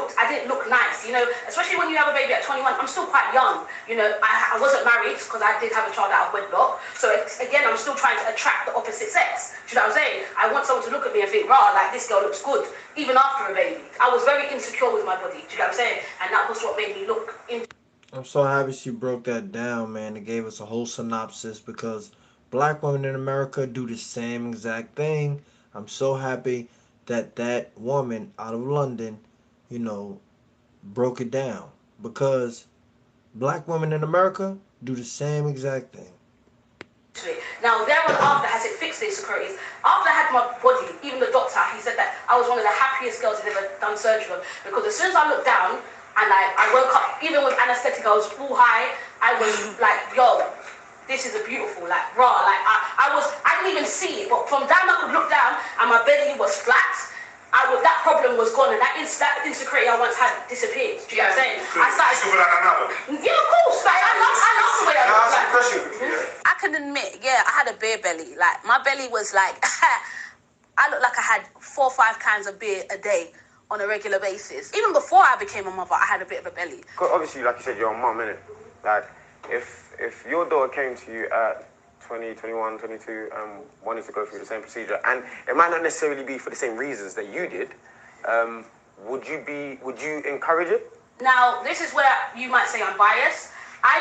look nice, you know, especially when you have a baby at 21. I'm still quite young, you know, I wasn't married because I did have a child out of wedlock. So again, I'm still trying to attract the opposite sex. Do you know what I'm saying? I want someone to look at me and think, rah, like this girl looks good, even after a baby. I was very insecure with my body, do you know what I'm saying? And that was what made me look into. I'm so happy she broke that down, man. It gave us a whole synopsis because black women in America do the same exact thing. I'm so happy that that woman out of London, you know, broke it down because black women in America do the same exact thing. Now, thereafter has it fixed the insecurities. After I had my body, even the doctor, he said that I was one of the happiest girls he'd ever done surgery on, because as soon as I looked down and I woke up, even with anesthetic, I was full high, I was like, yo, this is a beautiful, like, raw, like, I didn't even see it, but from down I could look down and my belly was flat. That problem was gone, and that insecurity I once had disappeared. Do you know what I'm saying? I started. You feel like that now? Yeah, of course. Like, I love the way I look. That's a question. Yeah. I can admit, yeah, I had a beer belly. Like, my belly was like, I looked like I had 4 or 5 cans of beer a day on a regular basis. Even before I became a mother, I had a bit of a belly. Obviously, like you said, you're a mum, innit? Like, if your daughter came to you at 20, 21, 22, wanting to go through the same procedure, and it might not necessarily be for the same reasons that you did, would you encourage it? Now, this is where you might say I'm biased. I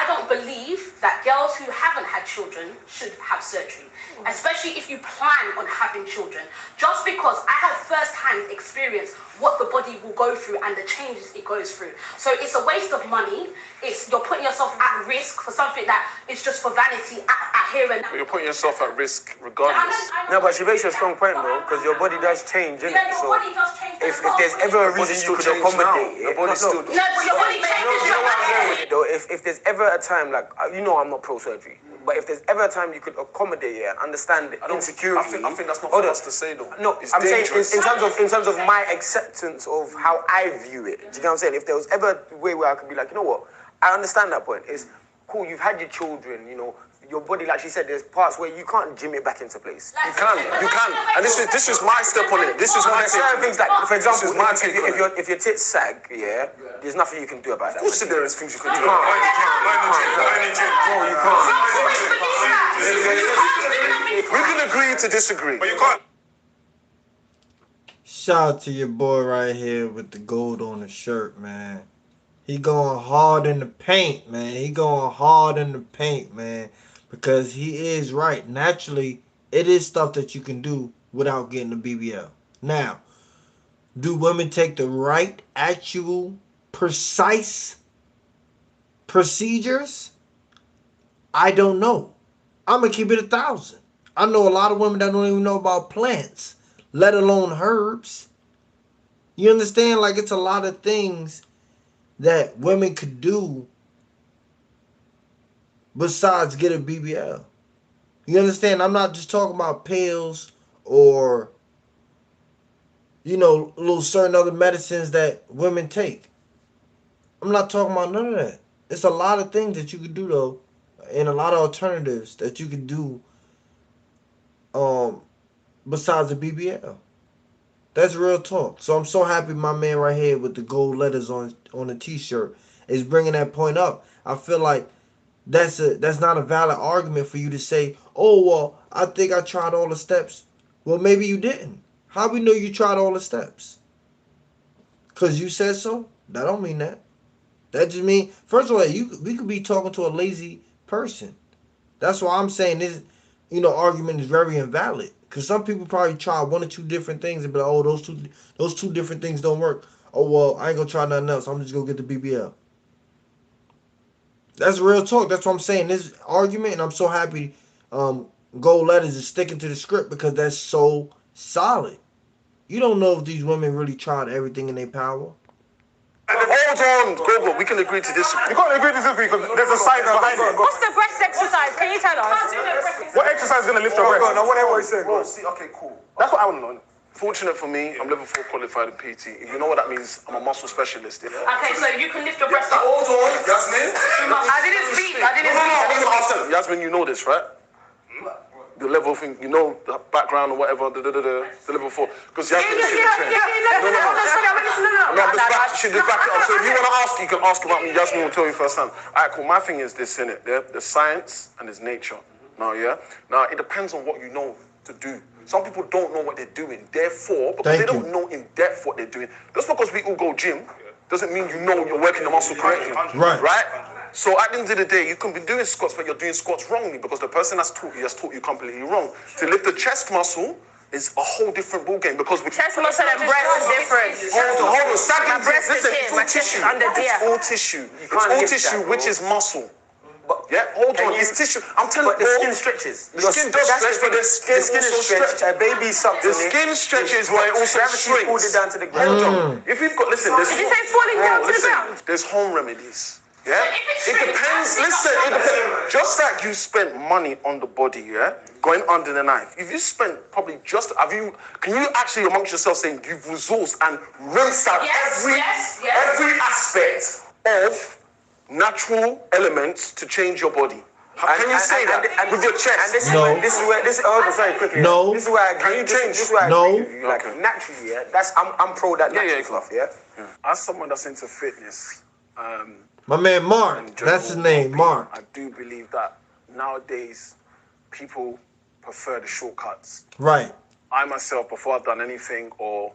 don't believe that girls who haven't had children should have surgery, especially if you plan on having children. Just because I have first-hand experience what the body will go through and the changes it goes through. So it's a waste of money. You're putting yourself at risk for something that is just for vanity at here and now. But you're putting yourself at risk regardless. No, but she makes a strong point, though, because your body does change, innit? Yeah, your body does change. If there's ever a reason you could accommodate it, No, but your body changes. if there's ever a time, like, you know I'm not pro-surgery, but if there's ever a time you could accommodate it and understand the insecurity... I think that's not for us to say, though. No, it's I'm dangerous. saying in terms of my acceptance of how I view it. Do you know what I'm saying? If there was ever a way where I could be like, you know what, I understand that point. It's cool, you've had your children, you know, your body, like she said, there's parts where you can't gym it back into place. You can. And this is my step on it. This is my take. Certain things like, for example, my take if your tits sag, yeah, there's nothing you can do about that. Of course there is things you can do. You can't. We can agree to disagree. But you can't. Shout out to your boy right here with the gold on the shirt, man. He going hard in the paint, man. He going hard in the paint, man. Because he is right. Naturally, it is stuff that you can do without getting a BBL. Now, do women take the right, actual, precise procedures? I don't know. I'm going to keep it 1,000. I know a lot of women that don't even know about plants, let alone herbs. You understand? Like, it's a lot of things that women could do besides get a BBL. You understand? I'm not just talking about pills or, you know, little certain other medicines that women take. I'm not talking about none of that. It's a lot of things that you could do, though, and a lot of alternatives that you could do besides the BBL. That's real talk. So I'm so happy my man right here with the gold letters on the t-shirt is bringing that point up. I feel like that's not a valid argument for you to say, oh, well, I think I tried all the steps. Well, maybe you didn't. How we know you tried all the steps? Because you said so? That don't mean that. That just mean, first of all, we could be talking to a lazy person. That's why I'm saying this, you know, argument is very invalid. Because some people probably try one or two different things and be like, oh, those two different things don't work. Oh, well, I ain't going to try nothing else. I'm just going to get the BBL. That's real talk. That's what I'm saying. This argument, and I'm so happy Gold Letters is sticking to the script because that's so solid. You don't know if these women really tried everything in their power. Hold on, Gogo, we can agree to disagree. You can't agree to disagree because there's a science behind it. What's the breast exercise? Can you tell us? What exercise is going to lift your breast? I want to hear what he's saying. Bro, see, okay, cool. That's what I want to know. Fortunate for me, I'm level 4 qualified in PT. If you know what that means, I'm a muscle specialist. Yeah? Okay, so you can lift your breast up. Hold on, Yasmin. I didn't speak. I didn't No, speak. ask them. Yasmin, you know this, right? The level thing, you know, the background or whatever, the level 4. Because Yasmin is trained. She just back it up. So if you want to ask, you can ask about me. Yasmin will tell you firsthand. Alright, cool. My thing is this, innit? There's science and there's nature. Now, yeah? Now, it depends on what you know to do. Some people don't know what they're doing. Therefore, because they don't know in depth what they're doing. Just because we all go gym doesn't mean you know you're working the muscle correctly. Right? So at the end of the day, you can be doing squats, but you're doing squats wrongly because the person that's taught you has taught you completely wrong. To lift the chest muscle is a whole different ballgame because we Chest muscle and breast is different. Hold on. My breast is here. My chest is under there. It's all tissue. It's all tissue, which is muscle. But yeah, hold on, it's tissue. I'm telling you, the skin stretches. The skin does stretch, but the skin also stretches. A baby sucks. The skin stretches, but it also shrinks. Pulled it down to the ground. If you've got, listen, there's. Did you say falling down to the ground? There's home remedies. Yeah, it depends. Listen, it depends. Just like you spent money on the body, yeah, going under the knife. If you spent probably can you actually amongst yourself saying you've resourced and rinsed out every aspect of natural elements to change your body? Can you say that with your chest? No. Sorry, quickly. No. This is where I Can you change? This is where I No. agree with you. Like naturally, yeah. I'm pro that natural stuff, yeah. As someone that's into fitness, my man Mark, that's his name, Mark. I do believe that nowadays people prefer the shortcuts. Right. I myself, before I've done anything or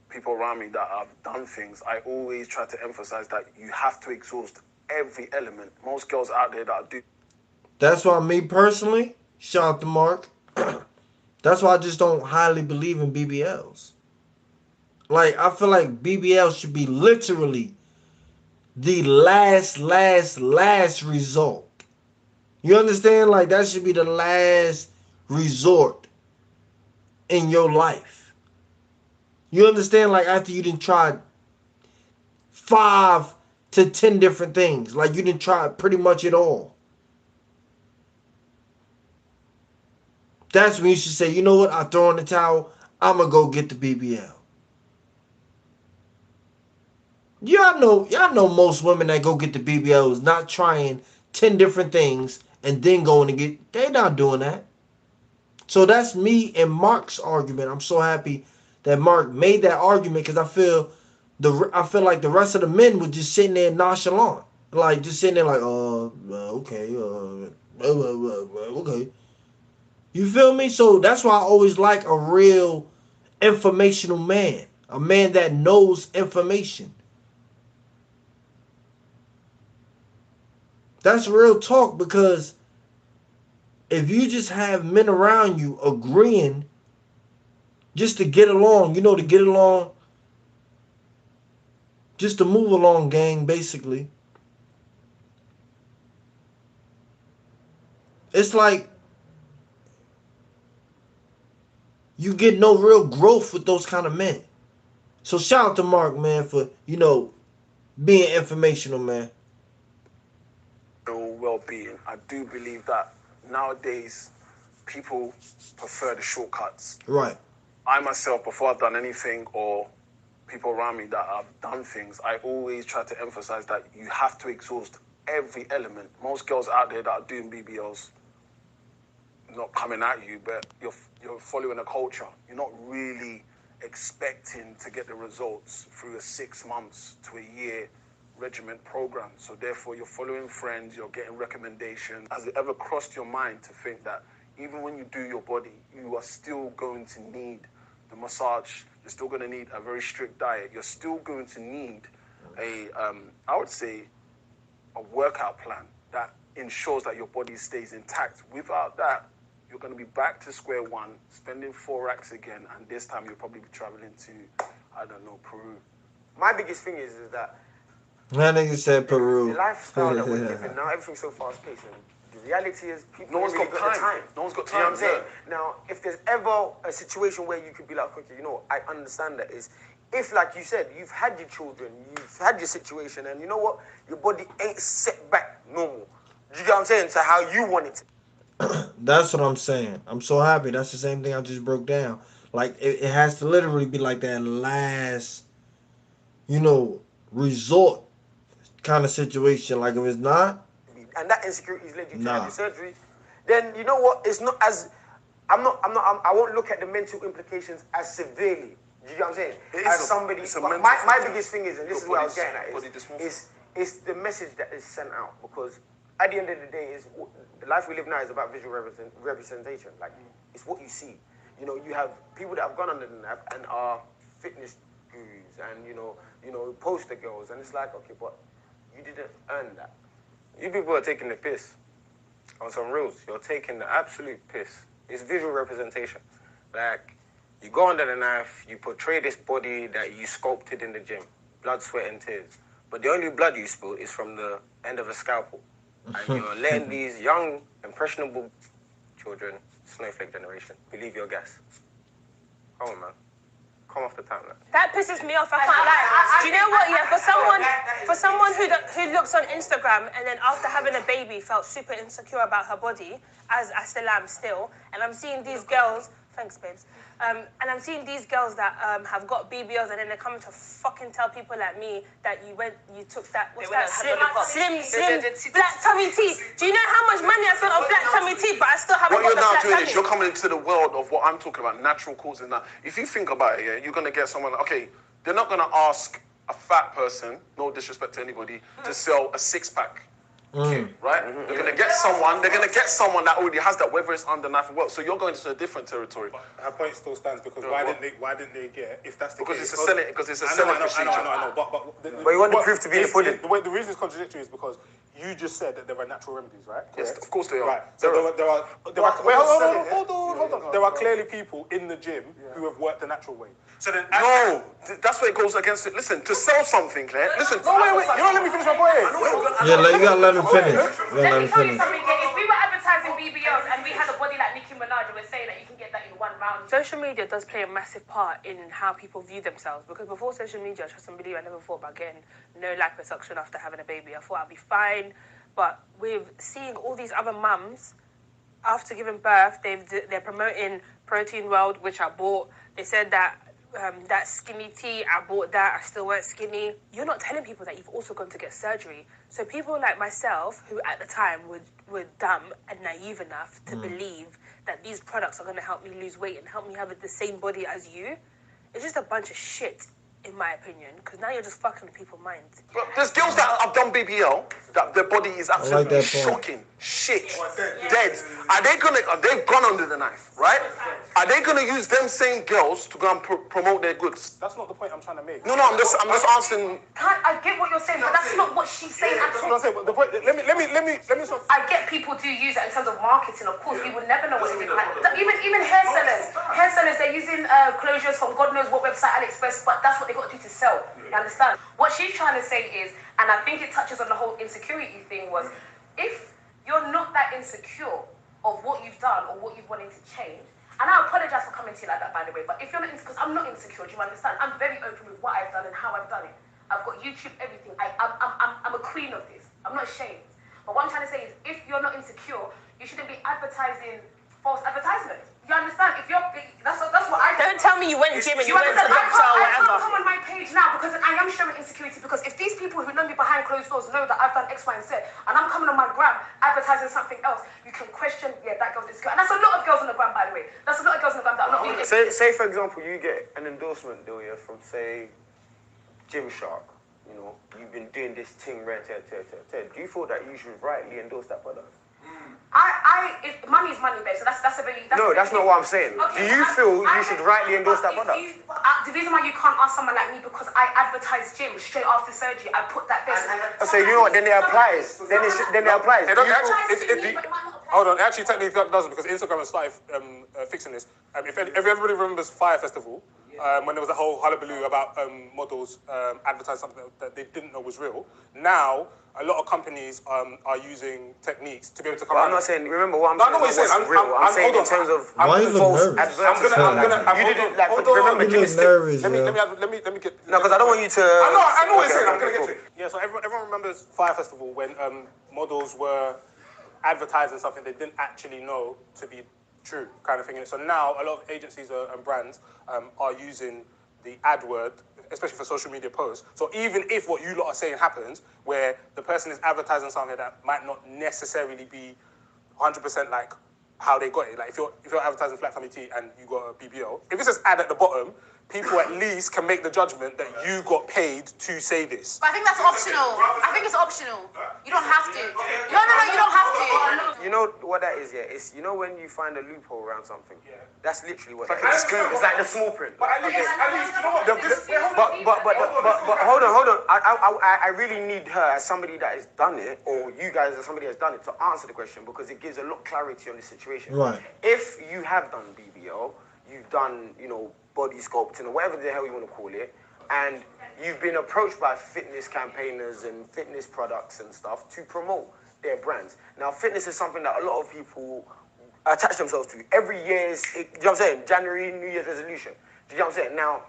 people around me that have done things, I always try to emphasize that you have to exhaust every element. Most girls out there that do. That's why me personally, shout out to Mark. That's why I just don't highly believe in BBLs. Like I feel like BBL should be literally the last result. You understand? Like that should be the last resort in your life. You understand? Like after you didn't try 5 to 10 different things, like you didn't try pretty much it all. That's when you should say, you know what? I throw in the towel. I'ma go get the BBL. Y'all know most women that go get the BBL is not trying 10 different things and then going to get. They not doing that. So that's me and Mark's argument. I'm so happy that Mark made that argument because I feel like the rest of the men were just sitting there nonchalant, like just sitting there like, okay, okay. You feel me? So that's why I always like a real informational man, a man that knows information. That's real talk because if you just have men around you agreeing just to get along, to get along, just to move along, gang, basically. It's like you get no real growth with those kind of men. So shout out to Mark, man, for, being informational, man. Well-being. I do believe that nowadays people prefer the shortcuts. Right. I myself, before I've done anything or people around me that have done things, I always try to emphasize that you have to exhaust every element. Most girls out there that are doing BBLs, not coming at you, but you're following a culture. You're not really expecting to get the results through a 6 months to a year regiment program. So therefore you're following friends, you're getting recommendations. Has it ever crossed your mind to think that even when you do your body, you are still going to need the massage, you're still going to need a very strict diet, you're still going to need I would say, a workout plan that ensures that your body stays intact. Without that, you're going to be back to square one, spending 4 racks again, and this time you'll probably be traveling to, I don't know, Peru. My biggest thing is that That nigga said Peru. the lifestyle that we're living now, everything's so fast paced, and the reality is people No one's really got the time. No one's got You know what I'm time, saying? Now, if there's ever a situation where you could be like, okay, I understand that is if, like you said, you've had your children, you've had your situation, and you know what, your body ain't set back normal. You get what I'm saying? To how you want it to. That's what I'm saying. I'm so happy. That's the same thing I just broke down. Like it has to literally be like that last, resort kind of situation. Like if it's not, And that insecurity has led you to have nah. your surgery, then you know what? It's not as I won't look at the mental implications as severely. You know what I'm saying? As somebody, my biggest thing is, and this is what I was getting at, is the message that is sent out, because at the end of the day, is the life we live now is about visual representation. Like it's what you see. You have people that have gone under the knife and are fitness gurus and poster girls, and it's like, okay, but you didn't earn that. You people are taking the piss on some rules. You're taking the absolute piss. It's visual representation. Like, you go under the knife, you portray this body that you sculpted in the gym. Blood, sweat, and tears. But the only blood you spill is from the end of a scalpel. And you're letting these young, impressionable children, snowflake generation, believe your gas. Come on, man. Come off the timeline. That pisses me off. I can't lie. Do you know what? Yeah, for someone who looks on Instagram and then after having a baby felt super insecure about her body, as I still am still, and I'm seeing these girls. Thanks, babes. And I'm seeing these girls that have got BBLs and then they're coming to fucking tell people like me that you took that, what's that, slim, black tummy tea. Do you know how much money I spent on black tummy tea, but I still haven't got the black tummy? What you're now doing is you're coming into the world of what I'm talking about, natural causes now. If you think about it, yeah, you're going to get someone, okay, they're not going to ask a fat person, no disrespect to anybody, to sell a 6-pack. right? They're gonna get someone. They're gonna get someone that already has that, whether it's under knife and well. So you're going to a different territory. But her point still stands because why didn't they get? If that's the Because case, it's a Senate. Because it's a Senate procedure. I know. But you want the proof to be in the pudding. The reason it's contradictory is because you just said that there are natural remedies, right? Yes, of course they are. Right. So there are. Wait, hold on. There are clearly people in the gym who have worked the natural way. So then, no, that's where it goes against it. Listen, to sell something, Claire. Listen. No, wait. You don't let me finish my point. Yeah, like, you gotta let him finish. Let me tell you something. If we were advertising BBLs and we had a body like Nicki Minaj, and we're saying that you can get that in one round. Social media does play a massive part in how people view themselves, because before social media, trust and believe, I never thought about getting no liposuction after having a baby. I thought I'd be fine. But with seeing all these other mums, after giving birth, they're promoting Protein World, which I bought. They said that that skinny tea, I bought that, I still weren't skinny. You're not telling people that you've also gone to get surgery. So people like myself, who at the time were dumb and naive enough to believe that these products are going to help me lose weight and help me have the same body as you, it's just a bunch of shit, in my opinion, because now you're just fucking with people's minds. But there's girls that have done BBL that their body is absolutely shocking, shit, dead. They've gone under the knife, right? Are they gonna use them same girls to go and promote their goods? That's not the point I'm trying to make. No, I'm just asking. I get what you're saying, but that's not what she's saying at all. The point. Let me. I get people do use it in terms of marketing. Of course, we would never know what it is. Like, even hair sellers, they're using closures from God knows what website, AliExpress, but that's what they got to do to sell. You understand? What she's trying to say is, and I think it touches on the whole insecurity thing, was if you're not that insecure of what you've done or what you've wanted to change. And I apologize for coming to you like that, by the way, but if you're not insecure, because I'm not insecure, do you understand? I'm very open with what I've done and how I've done it. I've got YouTube, everything. I'm a queen of this. I'm not ashamed. But what I'm trying to say is, if you're not insecure, you shouldn't be advertising false advertisements. You understand? If you're, that's what I do. Don't tell me you went gym and you went to the doctor or I whatever. can't come on my page now because I am showing insecurity, because if these people who know me behind closed doors know that I've done X, Y, and Z, and I'm coming on my gram advertising something else, you can question, that girl's insecure. And that's a lot of girls on the gram, by the way. That's a lot of girls on the gram that are not being Say for example, you get an endorsement deal from, say, Gymshark. You know, you've been doing this thing, right? Do you feel that you should rightly endorse that product? If money is money, babe. So that's a really. That's not what I'm saying. Okay, do you feel you should rightly endorse that product? The reason why you can't ask someone like me, because I advertise gym straight after surgery. I put that best. So you know what? Then it applies. Then it applies. Hold on. Actually, technically, that doesn't, because Instagram has started fixing this. If everybody remembers Fire Festival, when there was a whole hullabaloo about models advertising something that they didn't know was real. Now, a lot of companies are using techniques to be able to come. I'm not saying. Remember what I'm saying. I'm saying in terms of false advertising. You didn't like. Remember, Let me get. No, because I don't want you to. I know what you're saying. I'm gonna get to it. Yeah. So everyone remembers Fire Festival when models were advertising something they didn't actually know to be true, kind of thing. And so now a lot of agencies and brands are using the ad word, especially for social media posts. So even if what you lot are saying happens, where the person is advertising something that might not necessarily be 100% like how they got it, like if you're advertising Flat Family Tea and you got a BBL, if it says ad at the bottom, people at least can make the judgment that you got paid to say this. But I think that's optional. I think it's optional. You don't have to. No, you don't have to. You know what that is, yeah? It's, you know, when you find a loophole around something. Yeah. That's literally what that is. It's like the small print. But at least, you know what? But hold on. I really need her as somebody that has done it, or you guys as somebody that has done it, to answer the question, because it gives a lot of clarity on the situation. Right. If you have done BBL, you've done, body sculpting or whatever the hell you want to call it, and you've been approached by fitness campaigners and fitness products and stuff to promote their brands. Now, fitness is something that a lot of people attach themselves to. Every year is, you know what I'm saying, January, New Year's resolution. Do you know what I'm saying? Now,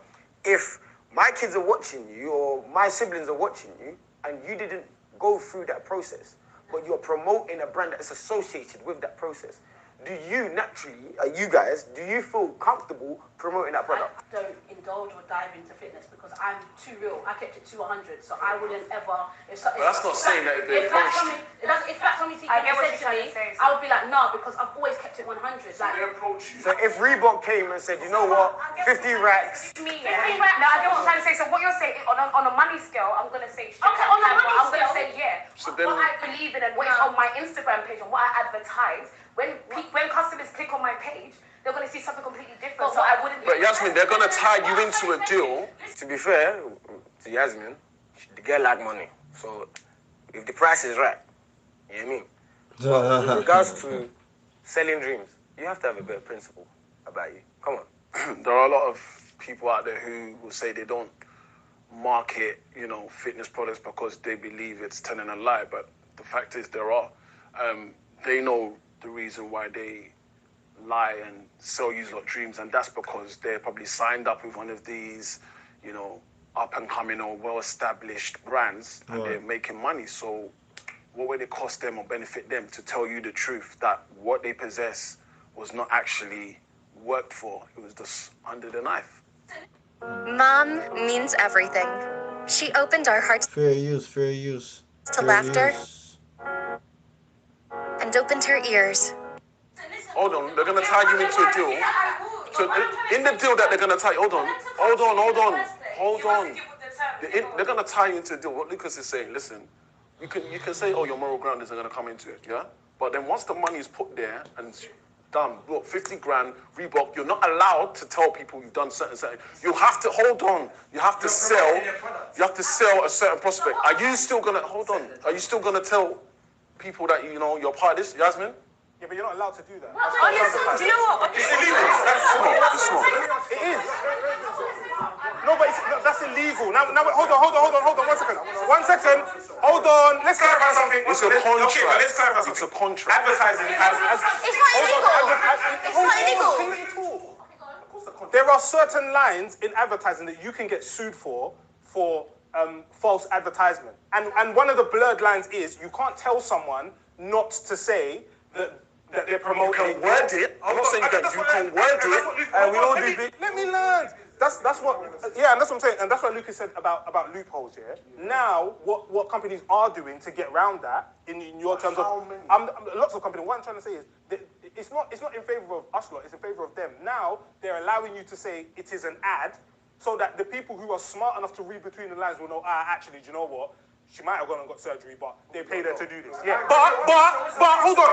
if my kids are watching you or my siblings are watching you and you didn't go through that process, but you're promoting a brand that is associated with that process, do you naturally, you guys, do you feel comfortable promoting that product? I don't indulge or dive into fitness because I'm too real. I kept it 200, so I wouldn't ever. That's not saying that they approached you. If that's something he said to me, I would be like, no, because I've always kept it 100. Like, They approach you. So if Reebok came and said, you know what, 50 racks. 50 racks. No, I get what I'm trying to say. So what you're saying on a money scale, I'm gonna say straight Okay, on a money I'm gonna scale. say yeah. So then- What I believe in and what is on my Instagram page and what I advertise, when customers click on my page, they're gonna see something completely different. So I wouldn't. But Yasmin, they're gonna tie you into a deal. To be fair to Yasmin, the girl like money. So if the price is right, you know what I mean? But with regards to selling dreams, you have to have a better principle about you. Come on. There are a lot of people out there who will say they don't market, fitness products because they believe it's telling a lie. But the fact is, there are. They know the reason why they lie and sell you lot dreams, and that's because they're probably signed up with one of these, up and coming or well-established brands, and they're making money. So what would it cost them or benefit them to tell you the truth that what they possess was not actually worked for? It was just under the knife. Mom means everything. She opened our hearts Fair use. to laughter and opened her ears. Hold on, they're gonna tie you into a deal. So in the deal that they're gonna tie, hold on. They're gonna tie you into a deal. What Lucas is saying, listen, you can say, oh, your moral ground isn't gonna come into it, yeah? But then once the money is put there and done, look, 50 grand, Reebok, you're not allowed to tell people you've done certain. You have to, hold on, you have to sell a certain prospect. Are you still gonna tell people that, you're part of this, Yasmin? Yeah, but you're not allowed to do that. Do you know what? It's illegal. It's not. It is. No, but that's illegal. Now, hold on, 1 second. 1 second. Hold on. Let's clarify something. It's a contract. Okay, but let's clarify something. It's a contract. Advertising has. It's not illegal. There are certain lines in advertising that you can get sued for false advertisement. And one of the blurred lines is you can't tell someone not to say that they're promoting. You can word it. I'm not saying that you can word it. And we all do. Let me learn. That's what. Yeah, and that's what I'm saying. And that's what Lucas said about loopholes. Yeah. Now, what companies are doing to get around that in your terms of lots of companies. What I'm trying to say is that it's not in favor of us lot. It's in favor of them. Now they're allowing you to say it is an ad, so that the people who are smart enough to read between the lines will know. Actually, do you know what? She might have gone and got surgery, but they paid her to do this. Yeah. But hold on.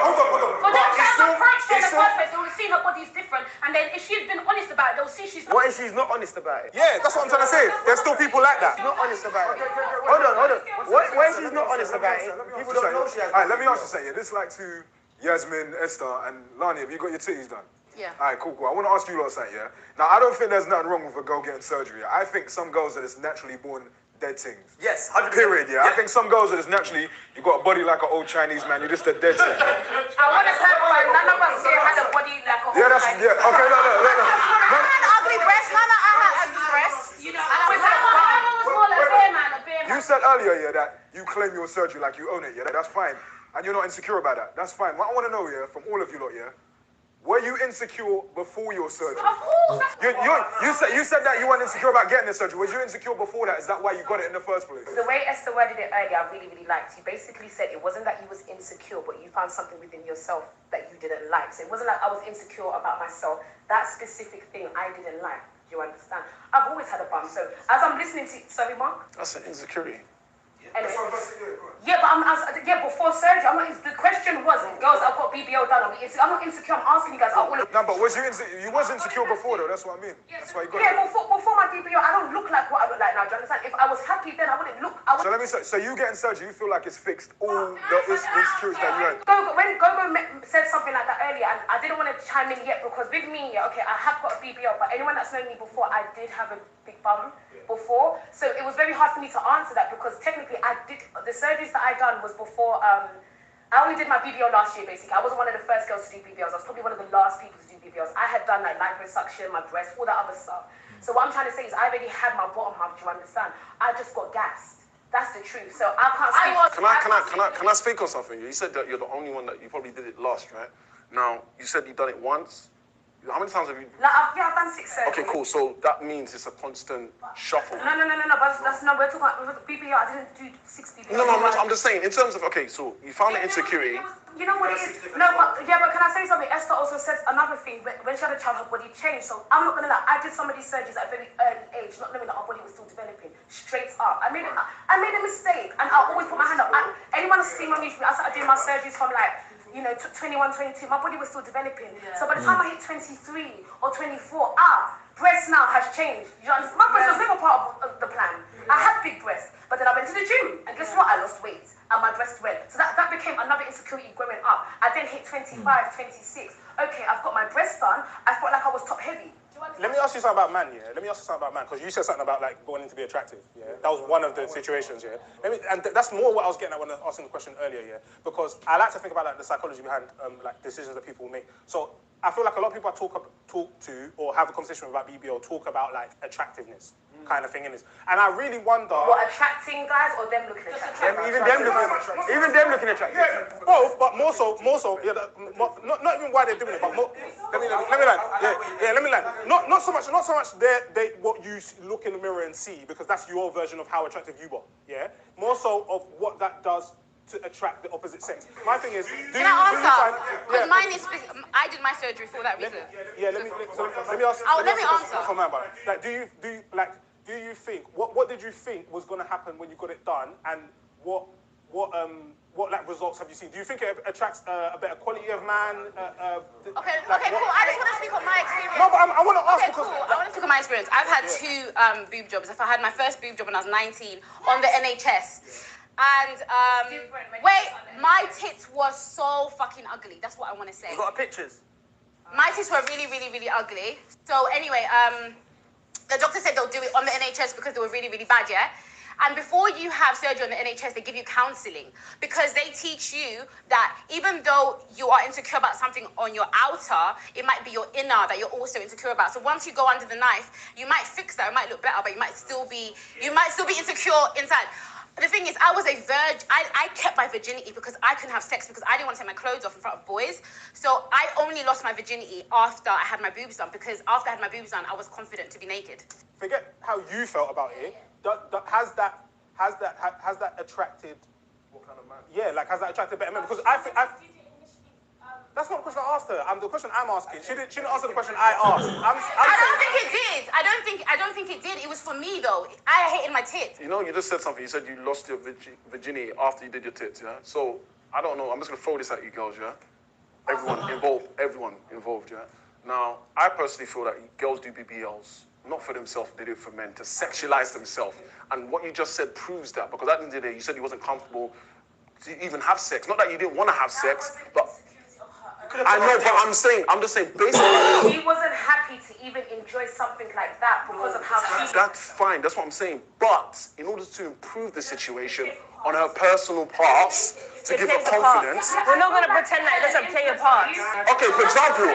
But that's how approach in the first place. They will see her body's different, and then if she's been honest about it, they'll see she's. What if she's not honest about it? Yeah, that's what I'm trying to say. There's still people like that. Not honest about it. Hold on. What if she's not honest about it? People don't know she has. Alright, let me ask you something. This is like to Yasmin, Esther, and Lani. Have you got your titties done? Yeah. Alright, cool. I want to ask you lot something, yeah? Now, I don't think there's nothing wrong with a girl getting surgery. I think some girls are just naturally born dead things. Yes, 100%. Period, yeah? I think some girls are just naturally, you got a body like an old Chinese man, you're just a dead thing. I want to clarify, none of us here had a body like a whole Okay, look. I had ugly breasts, none of us had ugly breasts. You know, a bear man. You said earlier, yeah, that you claim your surgery like you own it, yeah? That's fine. And you're not insecure about that. That's fine. What I want to know, yeah, from all of you lot, yeah, were you insecure before your surgery? Of course. You said that you weren't insecure about getting the surgery. Was you insecure before that? Is that why you got it in the first place? The way Esther worded it earlier, I really, really liked. He basically said it wasn't that you was insecure, but you found something within yourself that you didn't like. So it wasn't like I was insecure about myself. That specific thing I didn't like. Do you understand? I've always had a bum. So as I'm listening to, sorry, Mark? That's an insecurity. Anyway. Yeah, but before surgery, the question was, girls, I've got BBL done. I'm not insecure. I'm asking you guys. No, but was you insecure before though? That's what I mean. That's why you got it. Yeah, before my BBL, I don't look like what I look like now. Do you understand? If I was happy then, I wouldn't look. So let me say, so you getting surgery, you feel like it's fixed all the insecurities that you had. When Gogo said something like that earlier, and I didn't want to chime in yet because with me, okay, I have got a BBL, but anyone that's known me before, I did have a big bum before, so it was very hard for me to answer that because technically the surgeries that I done was before. I only did my BBL last year basically. I wasn't one of the first girls to do BBLs. I was probably one of the last people to do BBLs. I had done like liposuction, my breast, all that other stuff. So what I'm trying to say is I already had my bottom half. Do you understand? I just got gassed. That's the truth. So I can't speak. Can I speak on something? You said that you're the only one that you probably did it last, right? Now, you said you've done it once. How many times have you? Like, I've done 6 surgeries. Okay, cool. So that means it's a constant shuffle. No. But that's no. We're talking about BBL. I didn't do 6 BBL. No, I'm just saying. In terms of so you found the insecurity. You know what it is? No, but can I say something? Esther also said another thing. When she had a child, her body changed. So I'm not gonna lie. I did some of these surgeries at a very early age, not knowing that our body was still developing. Straight up, I made a mistake, and I always put my hand up. Anyone who's seen me, I started doing my surgeries from 21, 22, my body was still developing. Yeah. So by the time I hit 23 or 24, breast now has changed. You understand? My breast was never part of the plan. I had big breasts, but then I went to the gym, and guess what? I lost weight, and my breast went. So that became another insecurity growing up. I then hit 25, 26. Okay, I've got my breast done. I felt like I was top heavy. Let me ask you something about man, yeah? Let me ask you something about man, because you said something about going in to be attractive, yeah? That was one of the situations, yeah? That's more what I was getting at when I was asking the question earlier, yeah? Because I like to think about the psychology behind decisions that people make. So I feel like a lot of people I talk to or have a conversation about BBL talk about attractiveness kind of thing in this. And I really wonder... What, attracting guys or them looking attractive? Even them looking attractive. Yeah, both, but more so, yeah, not even why they're doing it, but more... Let me land. Yeah, let me land. Not so much what you look in the mirror and see, because that's your version of how attractive you are, yeah? More so of what that does to attract the opposite sex. My thing is, Can I answer? Because mine is, I did my surgery for that reason. Let me ask. Let me answer. For man, do you think what did you think was going to happen when you got it done, and what results have you seen? Do you think it attracts a better quality of man? Cool. I just want to speak on my experience. No, but I want to ask because... Cool. I want to speak on my experience. I've had 2 boob jobs. I had my first boob job when I was 19 on the NHS. And, my tits were so fucking ugly. That's what I want to say. You got pictures? My tits were really, really, really ugly. So anyway, the doctor said they'll do it on the NHS because they were really, really bad, yeah? And before you have surgery on the NHS, they give you counselling because they teach you that even though you are insecure about something on your outer, it might be your inner that you're also insecure about. So once you go under the knife, you might fix that. It might look better, but you might still be insecure inside. The thing is, I was a virgin. I kept my virginity because I couldn't have sex because I didn't want to take my clothes off in front of boys. So I only lost my virginity after I had my boobs done because after I had my boobs done, I was confident to be naked. Forget how you felt about it. Has that attracted? What kind of man? Yeah, has that attracted better men? Because I think that's not the question I asked her. The question I'm asking. She didn't answer the question I asked. I don't think it did. I don't think it did. It was for me though. I hated my tits. You know, you just said something. You said you lost your virginity after you did your tits, yeah? So, I don't know. I'm just going to throw this at you girls, yeah? Everyone involved, yeah? Now, I personally feel that girls do BBLs, not for themselves, they do it for men, to sexualize themselves. And what you just said proves that, because at the end of the day, you said you wasn't comfortable to even have sex. Not that you didn't want to have sex, but... I know, but I'm just saying, basically... He wasn't happy to even enjoy something like that because of how she... That's fine, that's what I'm saying. But in order to improve the situation on her personal parts, to give her confidence... We're not going to pretend that it doesn't play a part. Okay, for example...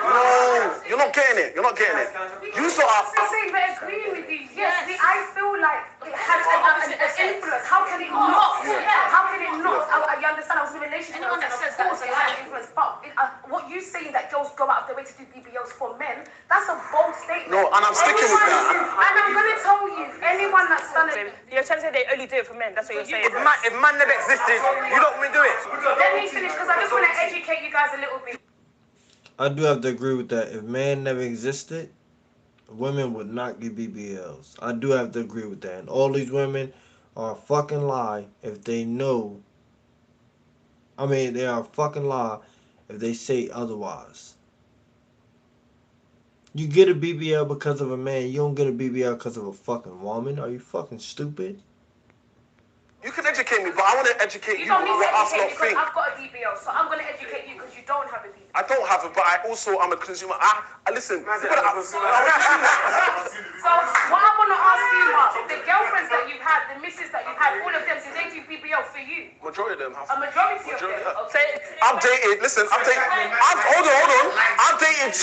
No, you're not getting it. You sort of... I'm saying, but agreeing with you, yes. I feel like it has an influence. How can it not? How can it not? You understand, I was in a relationship. Anyone that says that it has influence. But what you saying that girls go out of their way to do BBLs for men, that's a bold statement. No, and I'm sticking with that. And I'm going to tell you, anyone that's done it... You're trying to say they only do it for men. That's what you're saying. If man never existed, you don't want me to do it. Let me finish, because I just want to educate you guys a little bit. I do have to agree with that. If man never existed, women would not get BBLs. I do have to agree with that. And all these women are a fucking lie if they know. I mean, they are a fucking lie if they say otherwise. You get a BBL because of a man. You don't get a BBL because of a fucking woman. Are you fucking stupid? You can educate me, but I want to educate you on what I think. I've got a BBL, so I'm going to educate you because you don't have a BBL. I don't have it, but I'm a consumer. I listen. So what I want to ask you, Mark, the girlfriends that you've had, the misses that you've had, all of them, did they do BBL for you? Majority of them have. A majority of them. Okay. I've dated. Listen, hold on. I've dated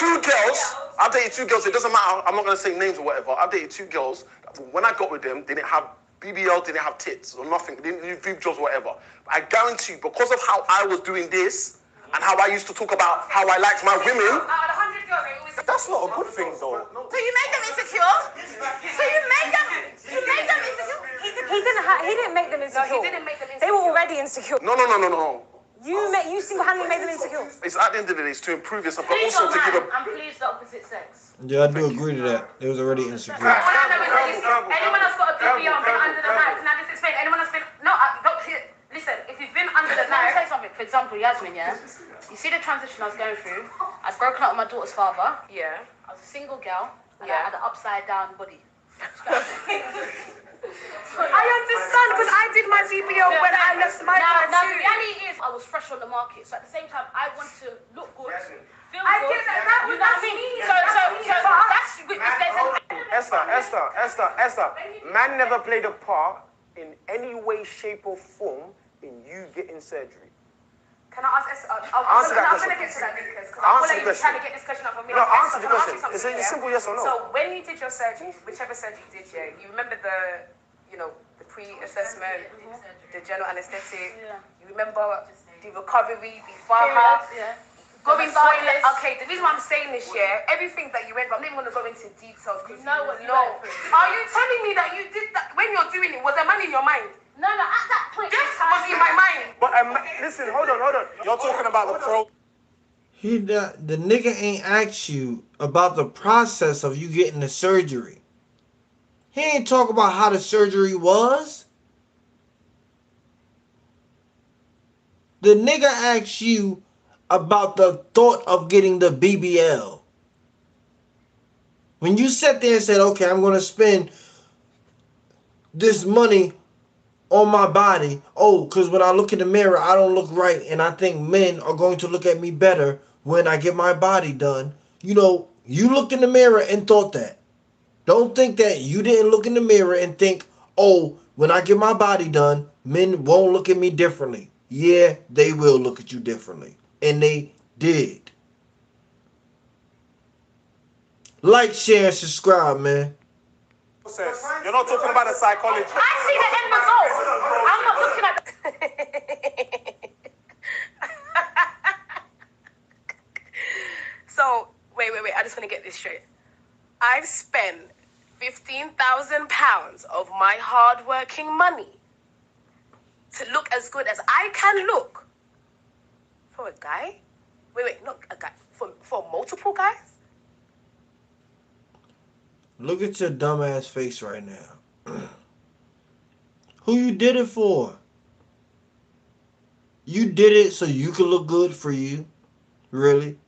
2 girls. It doesn't matter. I'm not going to say names or whatever. I've dated 2 girls. When I got with them, they didn't have BBL, didn't have tits or nothing. They didn't do boob jobs or whatever. But I guarantee you, because of how I was doing this, and how I used to talk about how I liked my women. Out of 100 girls, they always. That's not a good thing, though. So you made them insecure? So you made them insecure? He didn't make them insecure. No, he didn't make them insecure. They were already insecure. No. You single-handedly made them insecure. It's at the end of the day, it's to improve yourself, but Please also don't to give mind, a... and please the opposite sex. Yeah, I do agree to that. They was already insecure. All I know is that anyone that's got a BBL been under the knife. Can I just explain? Anyone that's been listen. If you've been under the knife, say something. For example, Yasmin, yeah. You see the transition I was going through. I'd broken up with my daughter's father. Yeah. I was a single girl. And Yeah. I had an upside down body. I understand because I did my BBL when I left my Now, life the too. reality is, I was fresh on the market. So at the same time, I want to look good, feel I good. get that. That was You know what I mean? So that's if there's Esther, man never played a part in any way, shape or form in you getting surgery. Can I ask Esther? Answer that I'm question. going to get to that because Answer I'm the question. trying to get this question up for me. No, answer Esther, the can I ask question. you something, It's a yeah? simple yes or no. So when you did your surgery, whichever surgery you did, yeah, you remember the pre-assessment, the general anesthetic. Yeah. You remember the recovery before her. Yeah. Going The toilet. massage. Okay, the reason why I'm saying this, yeah, everything that you went, but I'm not even going to go into details because You know what you know. went through. Are you telling me that you did that when you're doing it? Was there man in your mind? No, at that point. Yes, was in my mind. But listen, hold on. You're talking about the pro. The nigga ain't asked you about the process of you getting the surgery. He ain't talk about how the surgery was. The nigga asked you about the thought of getting the BBL. When you sat there and said, okay, I'm going to spend this money on my body. Oh, because when I look in the mirror, I don't look right. And I think men are going to look at me better when I get my body done. You know, you looked in the mirror and thought that. Don't think that you didn't look in the mirror and think, oh, when I get my body done, men won't look at me differently. Yeah, they will look at you differently. And they did. Like, share, and subscribe, man. You're not talking about the psychology. I see the end result. I'm not looking at the... So, wait. I just want to get this straight. I've spent £15,000 of my hard-working money to look as good as I can look for a guy. Wait, not a guy. For multiple guys. Look at your dumbass face right now. Who you did it for? You did it so you could look good for you? Really?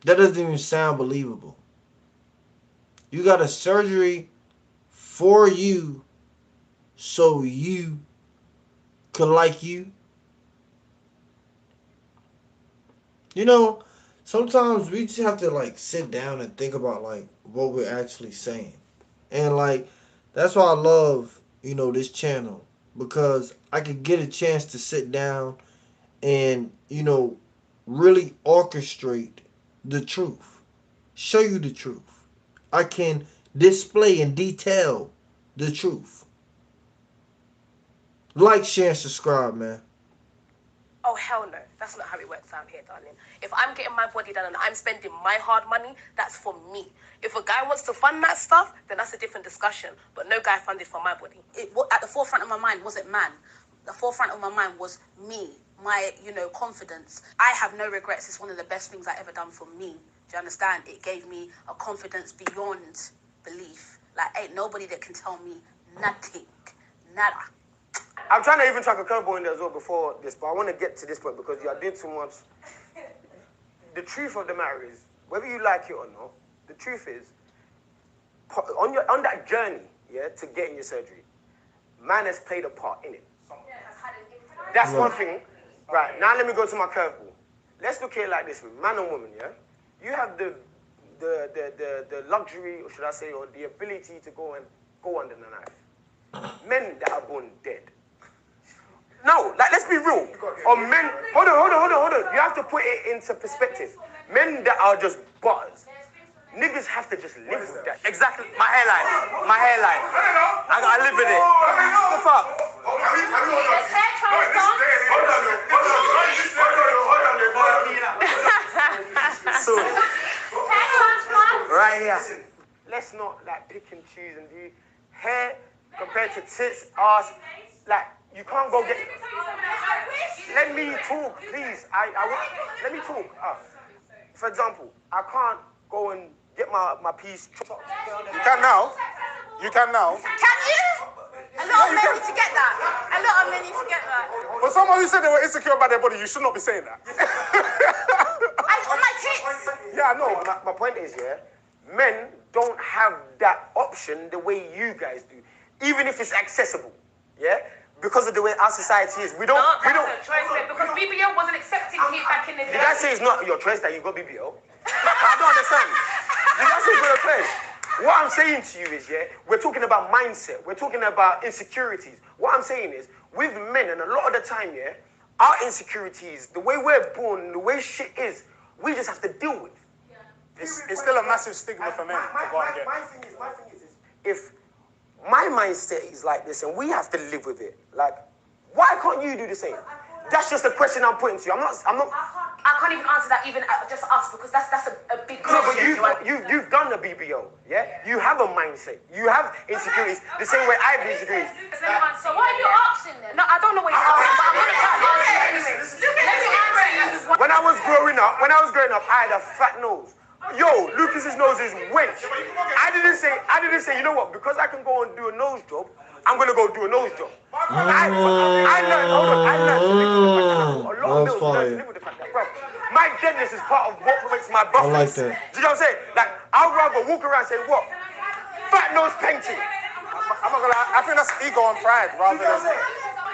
That doesn't even sound believable. You got a surgery for you so you could like you? You know, sometimes we just have to like sit down and think about like what we're actually saying. And like that's why I love, this channel, because I could get a chance to sit down and, really orchestrate the truth. Show you the truth. I can display and detail the truth. Like, share, and subscribe, man. Oh, hell no. That's not how it works out here, darling. If I'm getting my body done and I'm spending my hard money, that's for me. If a guy wants to fund that stuff, then that's a different discussion. But no guy funded for my body. At the forefront of my mind wasn't man. The forefront of my mind was me, my, confidence. I have no regrets. It's one of the best things I ever done for me. Do you understand? It gave me a confidence beyond belief. Like, ain't nobody that can tell me nothing. Nada. I'm trying to even track a curveball in there as well before this, but I want to get to this point because you did too much. The truth of the matter is, whether you like it or not, the truth is, on that journey, to getting your surgery, man has played a part in it. That's one thing. Right, now let me go to my curveball. Let's look at it like this, man and woman, yeah? You have the luxury, or should I say, or the ability to go under the knife. Men that are born dead. No, let's be real. Or men, hold on. You have to put it into perspective. Men that are just butters. niggas have to just live with that. Exactly. My hairline. I live with it. What the fuck? So, right here. Let's not like pick and choose and do hair compared to tits, ass. Like you can't go get. Let me talk, please. Let me talk. For example, I can't go and get my piece. You can now. Can you? A lot of men need to get that. For someone who said they were insecure about their body, you should not be saying that. On my tits. Yeah, no. My point is, yeah, men don't have that option the way you guys do, even if it's accessible. Yeah. Because of the way our society is, we don't. Because BBL wasn't accepted here back in the day. Did I say it's not your choice that you got BBL? I don't understand. Did I say it's not your choice? What I'm saying to you is, yeah, we're talking about mindset. We're talking about insecurities. What I'm saying is, with men, and a lot of the time, yeah, our insecurities, the way we're born, the way shit is, we just have to deal with. It's still a massive stigma for men to go and get. My thing is, if my mindset is like this and we have to live with it, like, why can't you do the same? That's just a question I'm putting to you. I'm not. I can't even answer that even just us because that's a big No, but question. you've done the BBL, yeah? You have a mindset. You have insecurities the same way I have insecurities. So why are you asking then? No, I don't know what you're asking, but I'm going to try to answer it anyway. Let me answer you. When I was growing up, I had a fat nose. Yo, Lucas's nose is wench. I didn't say, you know what, because I can go and do a nose job, I'm gonna go do a nose job. I learned to live with the fact that a lot of males learn to live with the fact that, bro, my deadness is part of what makes my buffness. I like that. Do you know what I'm saying? Like, I'd rather walk around and say, what? Fat nose painting. I'm not gonna lie, I think that's ego and pride rather than.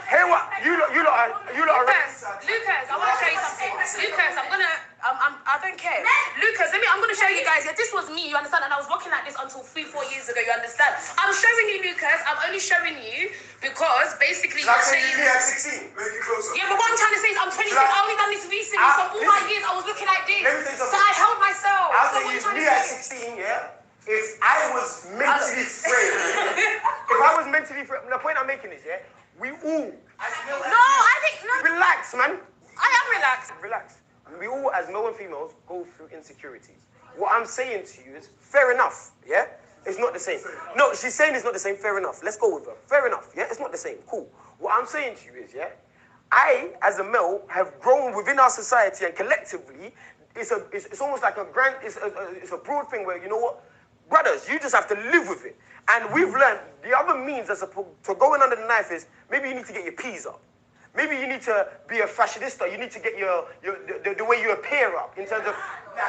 Hey, what? You lot are. Lucas, I want to show you something. Lucas, I don't care. Lucas, I'm going to show you guys. This was me, you understand? And I was walking like this until 3-4 years ago, you understand? I'm showing you, Lucas. I'm only showing you because basically you're saying. Me at 16. Make it closer. Yeah, but what I'm trying to say is I'm 26. I only done this recently. So all my years I was looking like this. So I held myself. I'll say me at 16, yeah? If I was mentally frail, the point I'm making is, yeah, we all. Relax, man. I am relaxed. Relax. We all, as male and females, go through insecurities. What I'm saying to you is, fair enough, yeah? It's not the same. No, she's saying it's not the same, fair enough. Let's go with her. Fair enough, yeah? It's not the same, cool. What I'm saying to you is, yeah, I, as a male, have grown within our society and collectively, it's almost like it's a broad thing where, you know what? Brothers, you just have to live with it. And we've learned the other means to going under the knife is maybe you need to get your P's up. Maybe you need to be a fashionista. You need to get the way you appear up in terms of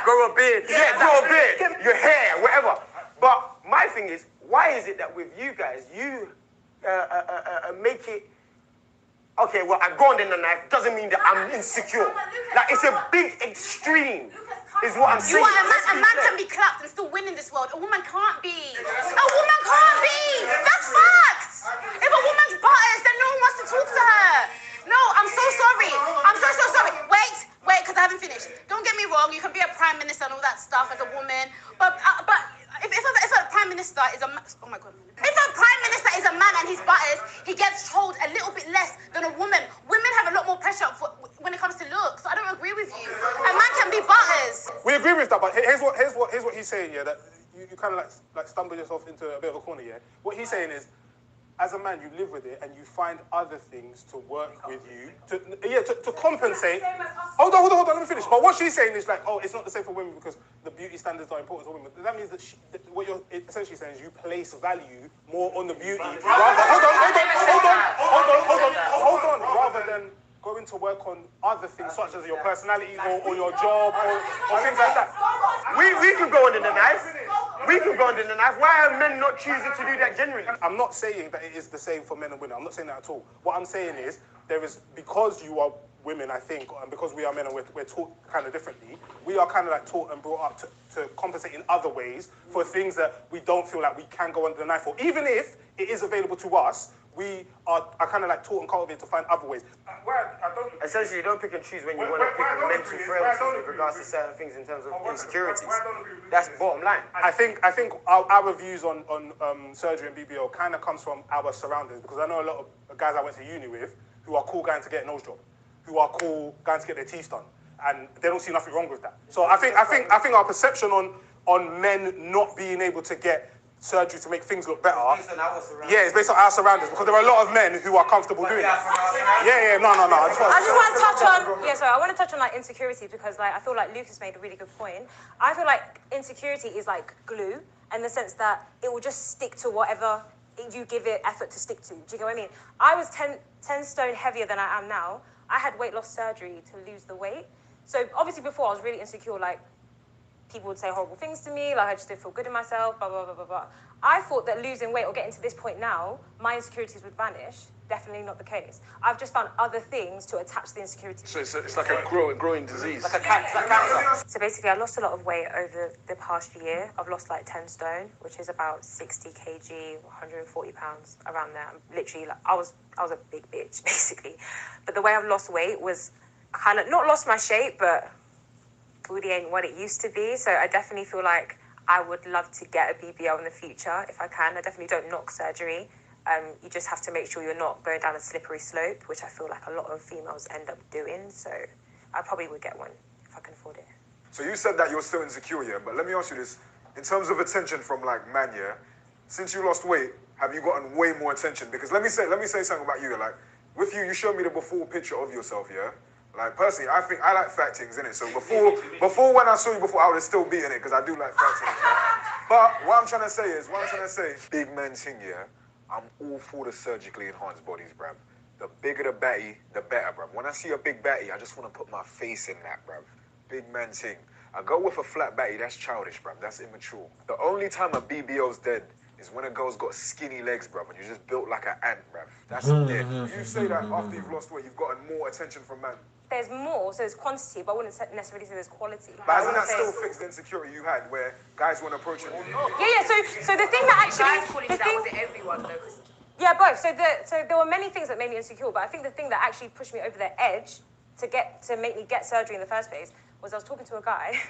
grow a beard. Yeah, grow a beard, your hair, whatever. But my thing is, why is it that with you guys, you make it, okay, well, I've gone in the knife, doesn't mean that I'm insecure. Like, it's a big extreme, is what I'm saying. A man can be clapped and still win in this world. A woman can't be. A woman can't be. That's facts. If a woman's biased, then no one wants to talk to her. No, I'm so sorry. I'm so sorry. Wait, because I haven't finished. Don't get me wrong. You can be a prime minister and all that stuff as a woman, but if a prime minister is a oh my god, if a prime minister is a man and he's biased, he gets told a little bit less than a woman. Women have a lot more pressure when it comes to looks. So I don't agree with you. A man can be biased. We agree with that, but here's what he's saying. Yeah, that you kind of like stumble yourself into a bit of a corner. Yeah, what he's saying is, as a man, you live with it and you find other things to work with you to compensate. Hold on, let me finish. But what she's saying is like, oh, it's not the same for women because the beauty standards are important for women. That means that what you're essentially saying is you place value more on the beauty. Hold on. Rather than going to work on other things such as your personality or your job or things like that. We can go under the knife. We can go under the knife. Why are men not choosing to do that generally? I'm not saying that it is the same for men and women. I'm not saying that at all. What I'm saying is because you are women, I think, and because we are men and we're taught kind of differently, we are kind of like taught and brought up to compensate in other ways for things that we don't feel like we can go under the knife for. Even if it is available to us, we are kind of like taught and cultivated to find other ways. Where I don't Essentially, you don't pick and choose when you want to pick mental frailties with regards to certain things in terms of insecurities. That's bottom line. I think our views on surgery and BBL kind of comes from our surroundings, because I know a lot of guys I went to uni with who are cool going to get a nose job, who are cool going to get their teeth done, and they don't see nothing wrong with that. So I think our perception on men not being able to get surgery to make things look better. Yeah, it's based on our surroundings, because there are a lot of men who are comfortable doing that. No. I just want to touch on I want to touch on like insecurity, because like I feel like Lucas made a really good point. I feel like insecurity is like glue, in the sense that it will just stick to whatever you give it effort to stick to. Do you get what I mean? I was 10 stone heavier than I am now. I had weight loss surgery to lose the weight. So obviously before I was really insecure, like people would say horrible things to me, like I just didn't feel good in myself, blah, blah, blah, blah, blah. I thought that losing weight or getting to this point now, my insecurities would vanish. Definitely not the case. I've just found other things to attach the insecurities. So it's like a growing disease. Like cancer. So basically, I lost a lot of weight over the past year. I've lost like 10 stone, which is about 60 kg, 140 pounds, around there. I'm literally, like, I was a big bitch, basically. But the way I've lost weight was kind of, not lost my shape, but booty ain't what it used to be. So I definitely feel like I would love to get a BBL in the future if I can. I definitely don't knock surgery. You just have to make sure you're not going down a slippery slope, which I feel like a lot of females end up doing. So I probably would get one if I can afford it. So you said that you're still insecure, yeah? But let me ask you this. In terms of attention from like man, yeah? Since you lost weight, have you gotten way more attention? Because let me say something about you. Like, with you, you showed me the before picture of yourself, yeah? Like, personally, I think I like fat things, innit? So before when I saw you before, I would have still beaten it, because I do like fat things, yeah? But what I'm trying to say, big men thing, yeah? I'm all for the surgically enhanced bodies, bruv. The bigger the batty, the better, bruv. When I see a big batty, I just want to put my face in that, bruv. Big man thing. I go with a flat batty, that's childish, bruv. That's immature. The only time a BBL's dead is when a girl's got skinny legs, bruv, and you're just built like an ant, bruv. That's dead. You say that after you've lost weight, you've gotten more attention from men. There's more, so there's quantity, but I wouldn't necessarily say there's quality. But hasn't that still fixed the insecurity you had, where guys weren't approaching you? Yeah. So the thing that actually, Was it everyone though? Yeah, both. So there were many things that made me insecure, but I think the thing that actually pushed me over the edge to make me get surgery in the first place was I was talking to a guy,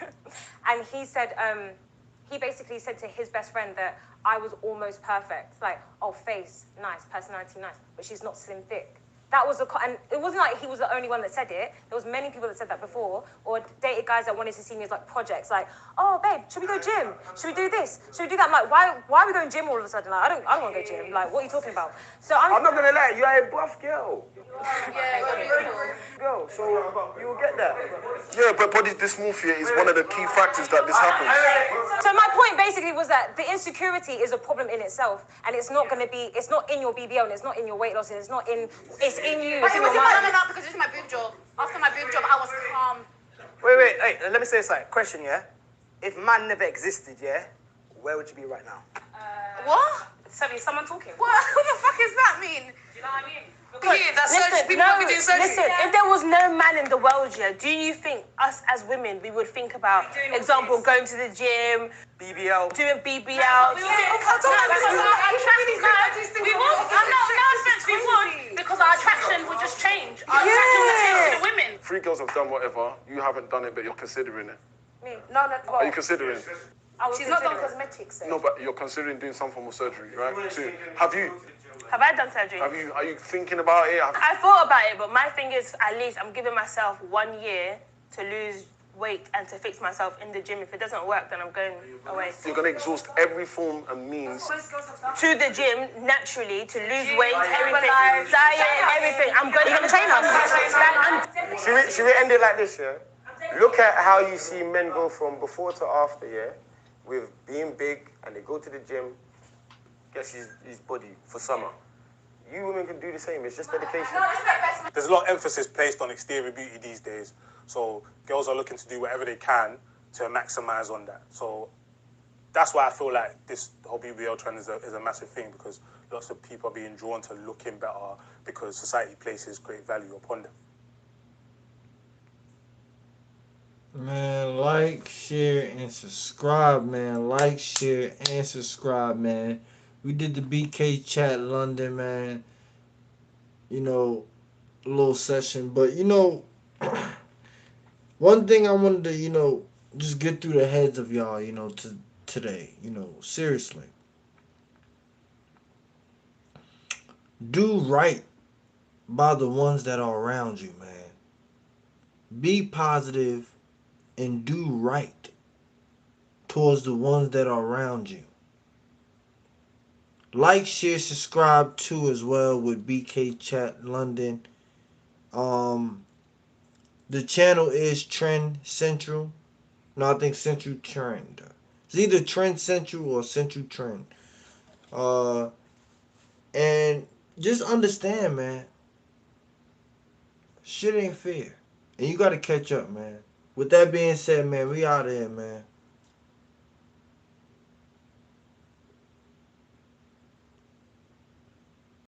and he said he basically said to his best friend that I was almost perfect. Like, oh, face nice, personality nice, but she's not slim thick. That was and it wasn't like he was the only one that said it. There was many people that said that before, or dated guys that wanted to see me as like projects, like, oh babe, should we go gym? Should we do this? Should we do that? I'm like, why are we going gym all of a sudden? Like, I don't want to go gym. Like, what are you talking about? So I'm not gonna lie, you are a buff girl. Girl, so you will get that. Yeah, but body dysmorphia is one of the key factors that this happens. So my point basically was that the insecurity is a problem in itself, and it's not in your BBL, and it's not in your weight loss, and it's in you. But it was no, because it's my boob job. After my boob job, I was calm. Wait, let me say this, like, question, yeah? If man never existed, yeah, where would you be right now? What? Sorry, is someone talking? What the fuck does that mean? Do you know what I mean? Listen, if there was no man in the world, yeah, do you think us as women, we would think about, example, going to the gym, BBL. doing BBL? We won't, because our attraction would just change. Our attraction would change to the women. 3 girls have done whatever. You haven't done it, but you're considering it. Me? No. Are you considering? She's not done cosmetics. No, but you're considering doing some form of surgery, right? So, have I done surgery? Are you thinking about it? I thought about it, but my thing is, at least I'm giving myself 1 year to lose weight and to fix myself in the gym. If it doesn't work, then I'm going away. You're going to exhaust every form and means. To the gym, naturally, to lose weight, everything, diet, everything. I'm going to train us. Should we end it like this, yeah? Look at how you see men go from before to after, yeah? With being big, and they go to the gym, gets his body for summer. You women can do the same, it's just dedication. There's a lot of emphasis placed on exterior beauty these days. So girls are looking to do whatever they can to maximize on that. So that's why I feel like the whole BBL trend is a massive thing, because lots of people are being drawn to looking better because society places great value upon them. Man, like, share, and subscribe, man. Like, share, and subscribe, man. We did the BK Chat London, man. you know, little session. But one thing I wanted to, just get through the heads of y'all, to today, seriously. Do right by the ones that are around you, man. Be positive and do right towards the ones that are around you. Like, share, subscribe too as well with BK Chat London. Um, the channel is Trend Central. No, I think Central Trend. It's either Trend Central or Central Trend. Uh, and just understand, man, shit ain't fair. And you gotta catch up, man. With that being said, man, we out of here, man.